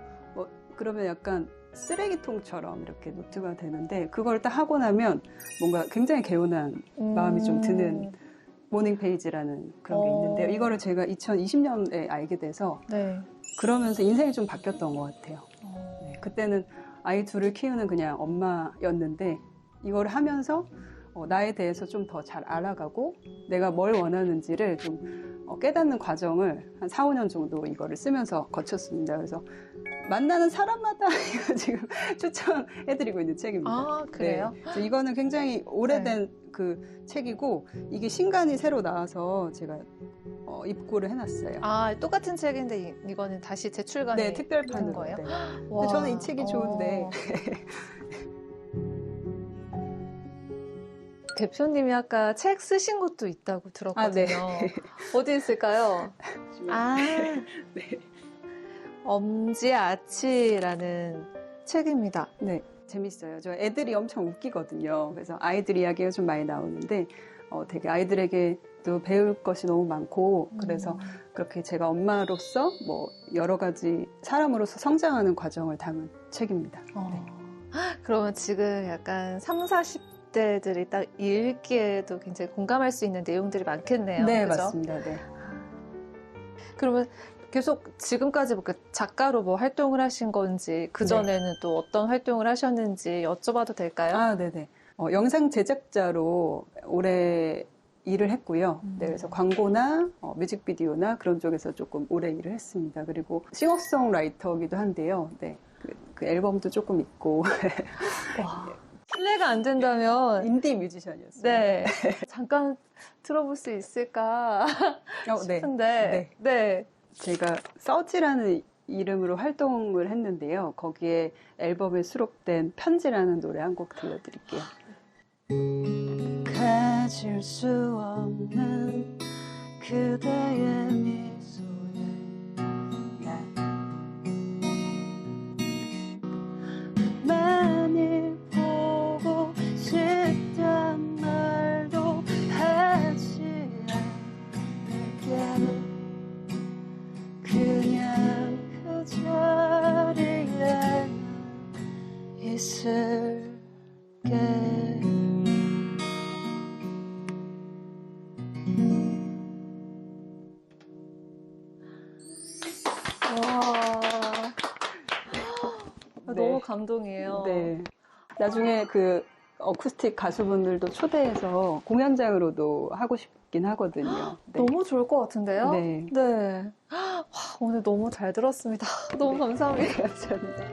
그러면 약간 쓰레기통처럼 이렇게 노트가 되는데 그걸 딱 하고 나면 뭔가 굉장히 개운한 마음이 좀 드는 모닝 페이지라는 그런 게 있는데요. 이거를 제가 2020년에 알게 돼서 그러면서 인생이 좀 바뀌었던 것 같아요. 네, 그때는 아이 둘을 키우는 그냥 엄마였는데 이걸 하면서 나에 대해서 좀 더 잘 알아가고 내가 뭘 원하는지를 좀 깨닫는 과정을 한 4, 5년 정도 이거를 쓰면서 거쳤습니다. 그래서 만나는 사람마다 이거 지금 추천해드리고 있는 책입니다. 아, 그래요? 네. 그래서 이거는 굉장히 오래된 그 책이고 이게 신간이 새로 나와서 제가 입고를 해놨어요. 아, 똑같은 책인데 이거는 다시 재출간이 네, 특별판으로. 된 거예요? 네. 와. 저는 이 책이 좋은데 대표님이 아까 책 쓰신 것도 있다고 들었거든요. 아, 네. 어디 있을까요? 아, 네. 엄지아치라는 책입니다. 네, 재밌어요. 저 애들이 엄청 웃기거든요. 그래서 아이들 이야기가 좀 많이 나오는데 되게 아이들에게도 배울 것이 너무 많고 그래서 그렇게 제가 엄마로서 뭐 여러 가지 사람으로서 성장하는 과정을 담은 책입니다. 네. 그러면 지금 약간 30, 40대들이 딱 읽기에도 굉장히 공감할 수 있는 내용들이 많겠네요. 네, 그죠? 맞습니다. 네. 그러면 계속 지금까지 뭐 작가로 뭐 활동을 하신 건지 그전에는 또 어떤 활동을 하셨는지 여쭤봐도 될까요? 아, 네네. 영상 제작자로 오래 일을 했고요. 네, 그래서 광고나 뮤직비디오나 그런 쪽에서 조금 오래 일을 했습니다. 그리고 싱어송라이터기도 한데요. 네, 그 앨범도 조금 있고. 와, 실례가 안 된다면 인디 뮤지션이었어요. 네, 잠깐 들어볼 수 있을까 네. 싶은데 네. 제가 서지라는 이름으로 활동을 했는데요. 거기에 앨범에 수록된 편지라는 노래 한 곡 들려드릴게요. 가질 수 없는 그대의 미소에 많이 보고 싶단 말도 하지 않을게 그냥 그 자리에 있을게. 너무 감동이에요. 네. 나중에 그 어쿠스틱 가수분들도 초대해서 공연장으로도 하고 싶긴 하거든요. 네. 너무 좋을 것 같은데요? 네. 네. 와, 오늘 너무 잘 들었습니다. 너무 감사합니다. 감사합니다.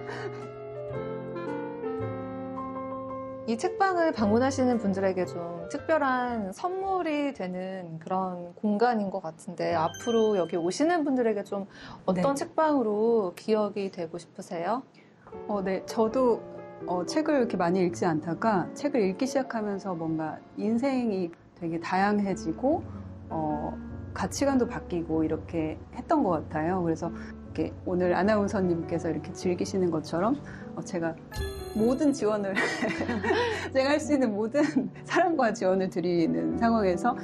이 책방을 방문하시는 분들에게 좀 특별한 선물이 되는 그런 공간인 것 같은데 앞으로 여기 오시는 분들에게 좀 어떤 네. 책방으로 기억이 되고 싶으세요? 네. 저도 책을 이렇게 많이 읽지 않다가 책을 읽기 시작하면서 뭔가 인생이 되게 다양해지고 가치관도 바뀌고 이렇게 했던 것 같아요. 그래서 이렇게 오늘 아나운서님께서 이렇게 즐기시는 것처럼 제가 모든 지원을 제가 할 수 있는 모든 사랑과 지원을 드리는 상황에서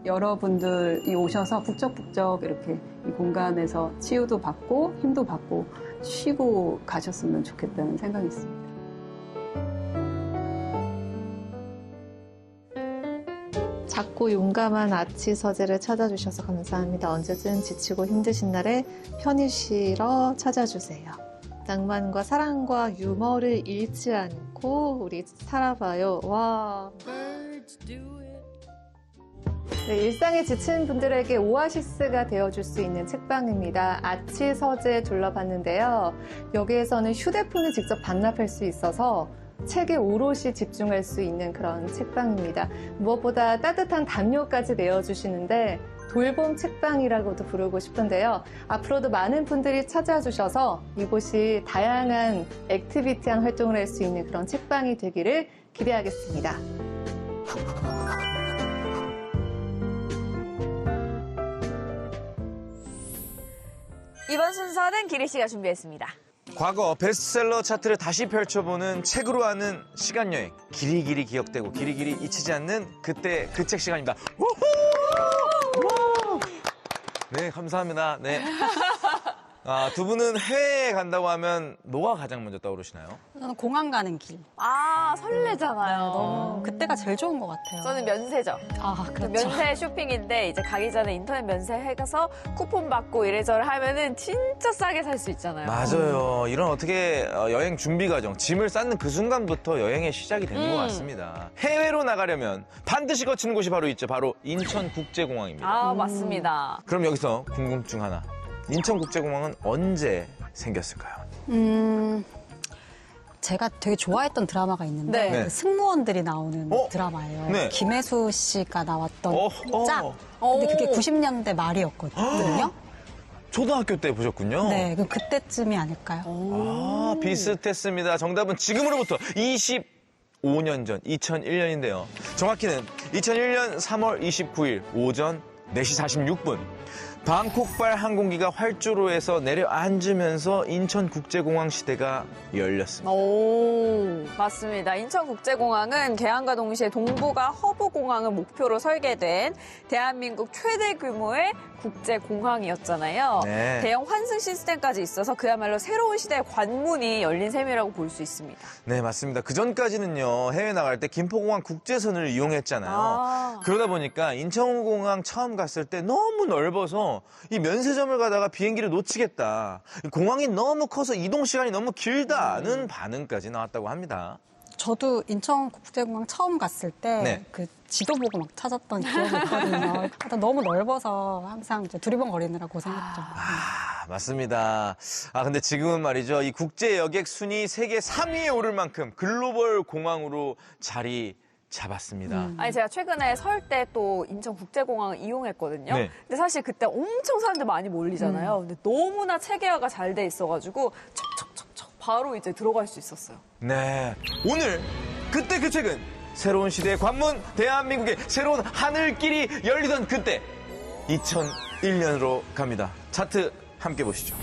여러분들이 오셔서 북적북적 이렇게 이 공간에서 치유도 받고 힘도 받고 쉬고 가셨으면 좋겠다는 생각이 있습니다. 작고 용감한 아치 서재를 찾아주셔서 감사합니다. 언제든 지치고 힘드신 날에 편히 쉬러 찾아주세요. 낭만과 사랑과 유머를 잃지 않고 우리 살아봐요. 와. 네, 일상에 지친 분들에게 오아시스가 되어줄 수 있는 책방입니다. 아치 서재 둘러봤는데요. 여기에서는 휴대폰을 직접 반납할 수 있어서 책에 오롯이 집중할 수 있는 그런 책방입니다. 무엇보다 따뜻한 담요까지 내어주시는데 돌봄 책방이라고도 부르고 싶은데요. 앞으로도 많은 분들이 찾아주셔서 이곳이 다양한 액티비티한 활동을 할 수 있는 그런 책방이 되기를 기대하겠습니다. 이번 순서는 기리 씨가 준비했습니다. 과거 베스트셀러 차트를 다시 펼쳐보는 책으로 하는 시간여행. 길이길이 기억되고 길이길이 잊히지 않는 그때 그 책 시간입니다. 우후! 네, 감사합니다. 네. 두 분은 해외에 간다고 하면 뭐가 가장 먼저 떠오르시나요? 저는 공항 가는 길. 아, 설레잖아요. 너무 그때가 제일 좋은 것 같아요. 저는 면세죠. 아, 그렇죠. 면세 쇼핑인데 이제 가기 전에 인터넷 면세 해가서 쿠폰 받고 이래저래 하면은 진짜 싸게 살 수 있잖아요. 맞아요. 이런 어떻게 여행 준비 과정, 짐을 쌓는 그 순간부터 여행의 시작이 되는 것 같습니다. 해외로 나가려면 반드시 거치는 곳이 바로 있죠. 바로 인천국제공항입니다. 아, 맞습니다. 그럼 여기서 궁금증 하나. 인천국제공항은 언제 생겼을까요? 제가 되게 좋아했던 드라마가 있는데 네. 그 승무원들이 나오는 드라마예요. 네. 김혜수 씨가 나왔던 짝. 오. 근데 그게 90년대 말이었거든요. 초등학교 때 보셨군요. 네, 그럼 그때쯤이 아닐까요? 아, 비슷했습니다. 정답은 지금으로부터 25년 전, 2001년인데요. 정확히는 2001년 3월 29일 오전 4시 46분. 방콕발 항공기가 활주로에서 내려앉으면서 인천국제공항 시대가 열렸습니다. 오, 맞습니다. 인천국제공항은 개항과 동시에 동북아 허브공항을 목표로 설계된 대한민국 최대 규모의 국제공항이었잖아요. 네. 대형 환승 시스템까지 있어서 그야말로 새로운 시대의 관문이 열린 셈이라고 볼 수 있습니다. 네, 맞습니다. 그전까지는요, 해외 나갈 때 김포공항 국제선을 이용했잖아요. 아. 그러다 보니까 인천공항 처음 갔을 때 너무 넓어서 이 면세점을 가다가 비행기를 놓치겠다. 공항이 너무 커서 이동 시간이 너무 길다는 반응까지 나왔다고 합니다. 저도 인천국제공항 처음 갔을 때 네. 그 지도 보고 막 찾았던 기억이 있거든요. 하여튼 너무 넓어서 항상 이제 두리번거리느라 고생했죠. 맞습니다. 근데 지금은 말이죠. 이 국제 여객 순위 세계 3위에 오를 만큼 글로벌 공항으로 자리 잡았습니다. 아니, 제가 최근에 설 때 또 인천국제공항을 이용했거든요. 네. 근데 사실 그때 엄청 사람들 많이 몰리잖아요. 근데 너무나 체계화가 잘 돼 있어가지고 척척척척 바로 이제 들어갈 수 있었어요. 네. 오늘 그때 그 책은 새로운 시대의 관문, 대한민국의 새로운 하늘길이 열리던 그때 2001년으로 갑니다. 차트 함께 보시죠.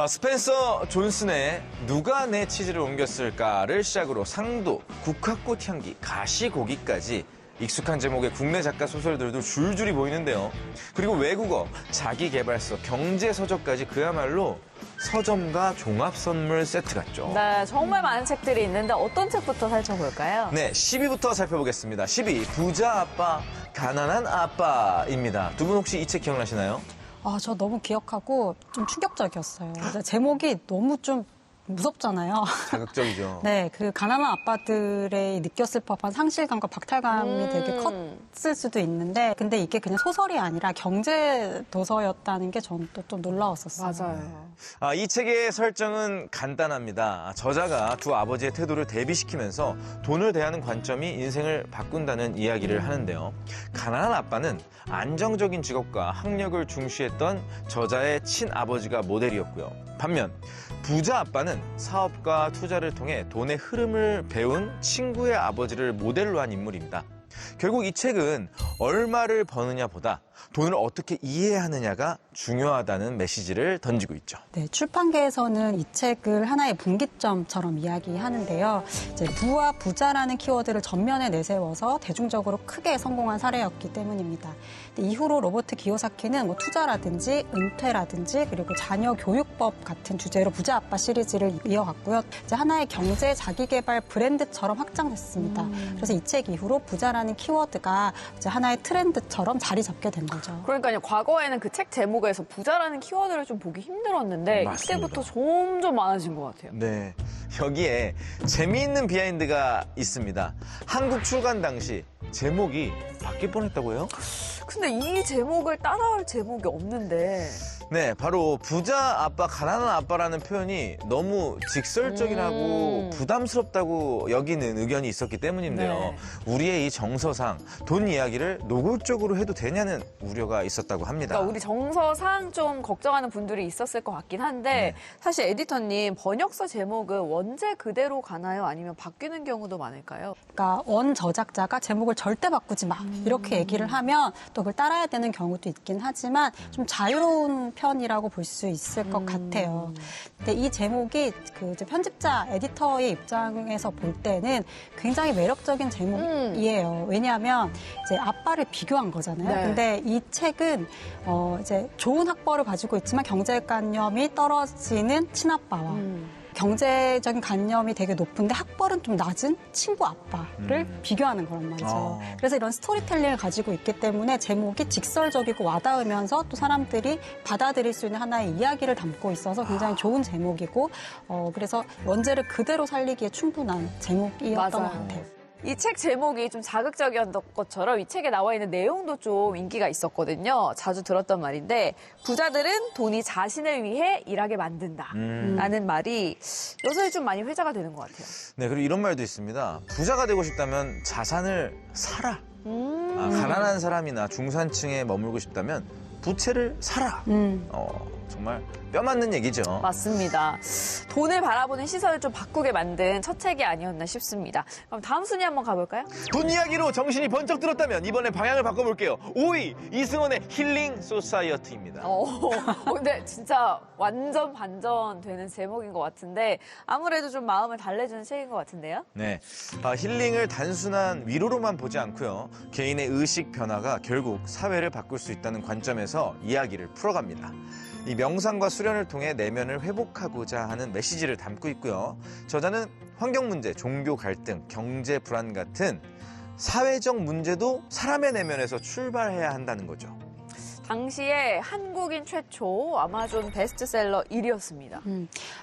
스펜서 존슨의 누가 내 치즈를 옮겼을까를 시작으로 상도, 국화꽃 향기, 가시고기까지 익숙한 제목의 국내 작가 소설들도 줄줄이 보이는데요. 그리고 외국어, 자기계발서, 경제서적까지 그야말로 서점과 종합선물 세트 같죠. 네, 정말 많은 책들이 있는데 어떤 책부터 살펴볼까요? 네, 10위부터 살펴보겠습니다. 10위, 부자 아빠, 가난한 아빠입니다. 두 분 혹시 이 책 기억나시나요? 저 너무 기억하고 좀 충격적이었어요. 제목이 너무 좀 무섭잖아요. 자극적이죠. 네, 그 가난한 아빠들의 느꼈을 법한 상실감과 박탈감이 되게 컸을 수도 있는데, 근데 이게 그냥 소설이 아니라 경제 도서였다는 게 저는 또 좀 놀라웠었어요. 맞아요. 이 책의 설정은 간단합니다. 저자가 두 아버지의 태도를 대비시키면서 돈을 대하는 관점이 인생을 바꾼다는 이야기를 하는데요. 가난한 아빠는 안정적인 직업과 학력을 중시했던 저자의 친아버지가 모델이었고요. 반면 부자 아빠는 사업과 투자를 통해 돈의 흐름을 배운 친구의 아버지를 모델로 한 인물입니다. 결국 이 책은 얼마를 버느냐보다 돈을 어떻게 이해하느냐가 중요하다는 메시지를 던지고 있죠. 네, 출판계에서는 이 책을 하나의 분기점처럼 이야기하는데요. 이제 부와 부자라는 키워드를 전면에 내세워서 대중적으로 크게 성공한 사례였기 때문입니다. 이후로 로버트 기요사키는 투자라든지 은퇴라든지 그리고 자녀 교육법 같은 주제로 부자 아빠 시리즈를 이어갔고요. 이제 하나의 경제 자기개발 브랜드처럼 확장됐습니다. 그래서 이 책 이후로 부자라는 키워드가 이제 하나의 트렌드처럼 자리 잡게 된 거죠. 그러니까요. 과거에는 그 책 제목에서 부자라는 키워드를 좀 보기 힘들었는데 맞습니다. 이때부터 점점 많아진 것 같아요. 네, 여기에 재미있는 비하인드가 있습니다. 한국 출간 당시 제목이 바뀔 뻔했다고요? 근데 이 제목을 따라올 제목이 없는데 네, 바로 부자 아빠, 가난한 아빠라는 표현이 너무 직설적이라고 부담스럽다고 여기는 의견이 있었기 때문인데요. 네. 우리의 이 정서상 돈 이야기를 노골적으로 해도 되냐는 우려가 있었다고 합니다. 그러니까 우리 정서상 좀 걱정하는 분들이 있었을 것 같긴 한데 사실 에디터님 번역서 제목은 원제 그대로 가나요? 아니면 바뀌는 경우도 많을까요? 그러니까 원 저작자가 제목을 절대 바꾸지 마 이렇게 얘기를 하면 또 그걸 따라야 되는 경우도 있긴 하지만 좀 자유로운 편이라고 볼 수 있을 것 같아요. 근데 이 제목이 그 이제 편집자, 에디터의 입장에서 볼 때는 굉장히 매력적인 제목이에요. 왜냐하면 이제 아빠를 비교한 거잖아요. 네. 근데 이 책은 이제 좋은 학벌을 가지고 있지만 경제관념이 떨어지는 친아빠와 경제적인 관념이 되게 높은데 학벌은 좀 낮은 친구 아빠를 비교하는 거란 말이죠. 그래서 이런 스토리텔링을 가지고 있기 때문에 제목이 직설적이고 와닿으면서 또 사람들이 받아들일 수 있는 하나의 이야기를 담고 있어서 굉장히 좋은 제목이고 그래서 원제를 그대로 살리기에 충분한 제목이었던 맞아요. 것 같아요. 이 책 제목이 좀 자극적이었던 것처럼 이 책에 나와 있는 내용도 좀 인기가 있었거든요. 자주 들었던 말인데 부자들은 돈이 자신을 위해 일하게 만든다 라는 말이 요새 좀 많이 회자가 되는 것 같아요. 네, 그리고 이런 말도 있습니다. 부자가 되고 싶다면 자산을 사라. 가난한 사람이나 중산층에 머물고 싶다면 부채를 사라. 정말 뼈 맞는 얘기죠. 맞습니다. 돈을 바라보는 시선을 좀 바꾸게 만든 첫 책이 아니었나 싶습니다. 그럼 다음 순위 한번 가볼까요? 돈 이야기로 정신이 번쩍 들었다면 이번에 방향을 바꿔볼게요. 5위 이승원의 힐링 소사이어티입니다. 근데 진짜 완전 반전 되는 제목인 것 같은데 아무래도 좀 마음을 달래주는 책인 것 같은데요? 네, 힐링을 단순한 위로로만 보지 않고요. 개인의 의식 변화가 결국 사회를 바꿀 수 있다는 관점에서 이야기를 풀어갑니다. 이 명상과 수련을 통해 내면을 회복하고자 하는 메시지를 담고 있고요. 저자는 환경 문제, 종교 갈등, 경제 불안 같은 사회적 문제도 사람의 내면에서 출발해야 한다는 거죠. 당시에 한국인 최초 아마존 베스트셀러 1위였습니다.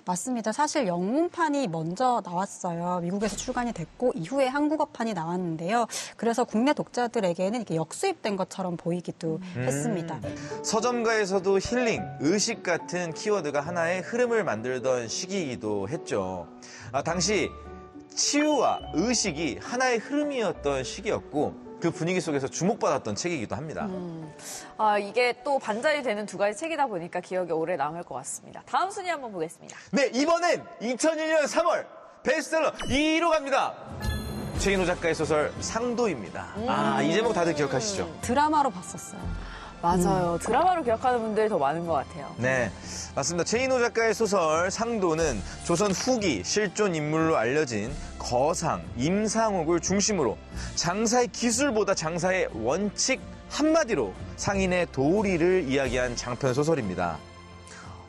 맞습니다. 사실 영문판이 먼저 나왔어요. 미국에서 출간이 됐고 이후에 한국어판이 나왔는데요. 그래서 국내 독자들에게는 이렇게 역수입된 것처럼 보이기도 했습니다. 서점가에서도 힐링, 의식 같은 키워드가 하나의 흐름을 만들던 시기이기도 했죠. 당시 치유와 의식이 하나의 흐름이었던 시기였고 그 분위기 속에서 주목받았던 책이기도 합니다. 이게 또 반전이 되는 두 가지 책이다 보니까 기억에 오래 남을 것 같습니다. 다음 순위 한번 보겠습니다. 네, 이번엔 2001년 3월 베스트셀러 2위로 갑니다. 최인호 작가의 소설 상도입니다. 이 제목 다들 기억하시죠? 드라마로 봤었어요. 맞아요. 드라마로 기억하는 분들이 더 많은 것 같아요. 네, 맞습니다. 최인호 작가의 소설 상도는 조선 후기 실존 인물로 알려진 거상, 임상옥을 중심으로 장사의 기술보다 장사의 원칙 한마디로 상인의 도리를 이야기한 장편 소설입니다.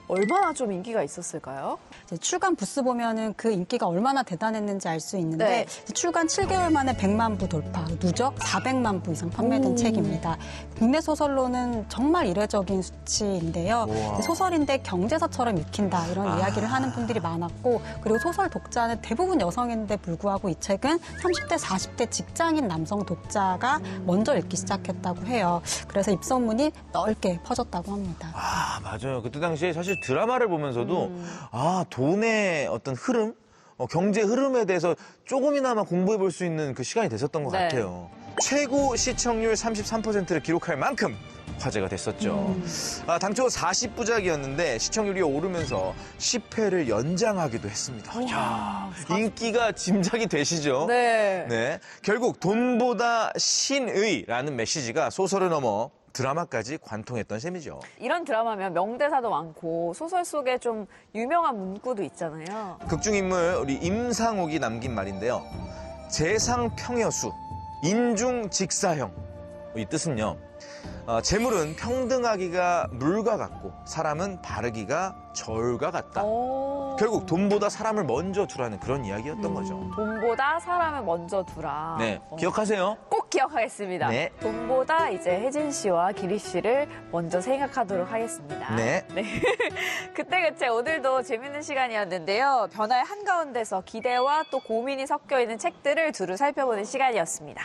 얼마나 좀 인기가 있었을까요? 이제 출간 부스 보면은 그 인기가 얼마나 대단했는지 알 수 있는데 네. 출간 7개월 만에 100만 부 돌파, 누적 400만 부 이상 판매된 책입니다. 국내 소설로는 정말 이례적인 수치인데요. 소설인데 경제서처럼 읽힌다 이런 이야기를 하는 분들이 많았고 그리고 소설 독자는 대부분 여성인데 불구하고 이 책은 30대, 40대 직장인 남성 독자가 먼저 읽기 시작했다고 해요. 그래서 입소문이 넓게 퍼졌다고 합니다. 맞아요. 그때 당시에 사실 드라마를 보면서도 돈의 어떤 흐름, 경제 흐름에 대해서 조금이나마 공부해 볼 수 있는 그 시간이 됐었던 것 네. 같아요. 최고 시청률 33%를 기록할 만큼 화제가 됐었죠. 당초 40부작이었는데 시청률이 오르면서 10회를 연장하기도 했습니다. 이야, 인기가 짐작이 되시죠? 네. 네. 결국 돈보다 신의라는 메시지가 소설을 넘어 드라마까지 관통했던 셈이죠. 이런 드라마면 명대사도 많고 소설 속에 좀 유명한 문구도 있잖아요. 극중인물 우리 임상옥이 남긴 말인데요. 재상평여수, 인중직사형. 이 뜻은요. 재물은 평등하기가 물과 같고 사람은 바르기가 절과 같다. 결국 돈보다 사람을 먼저 두라는 그런 이야기였던 거죠. 돈보다 사람을 먼저 두라. 네, 기억하세요? 꼭 기억하겠습니다. 네. 돈보다 이제 혜진 씨와 기리 씨를 먼저 생각하도록 하겠습니다. 네. 그때 그때 오늘도 재밌는 시간이었는데요. 변화의 한가운데서 기대와 또 고민이 섞여 있는 책들을 두루 살펴보는 시간이었습니다.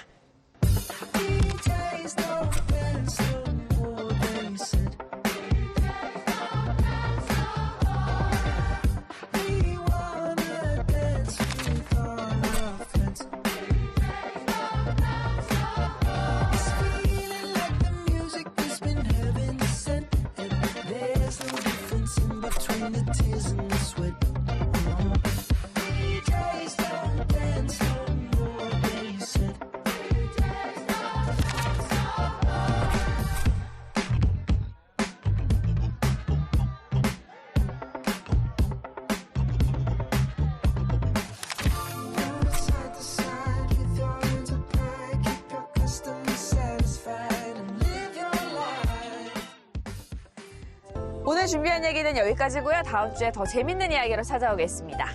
오늘 준비한 얘기는 여기까지고요. 다음 주에 더 재밌는 이야기로 찾아오겠습니다.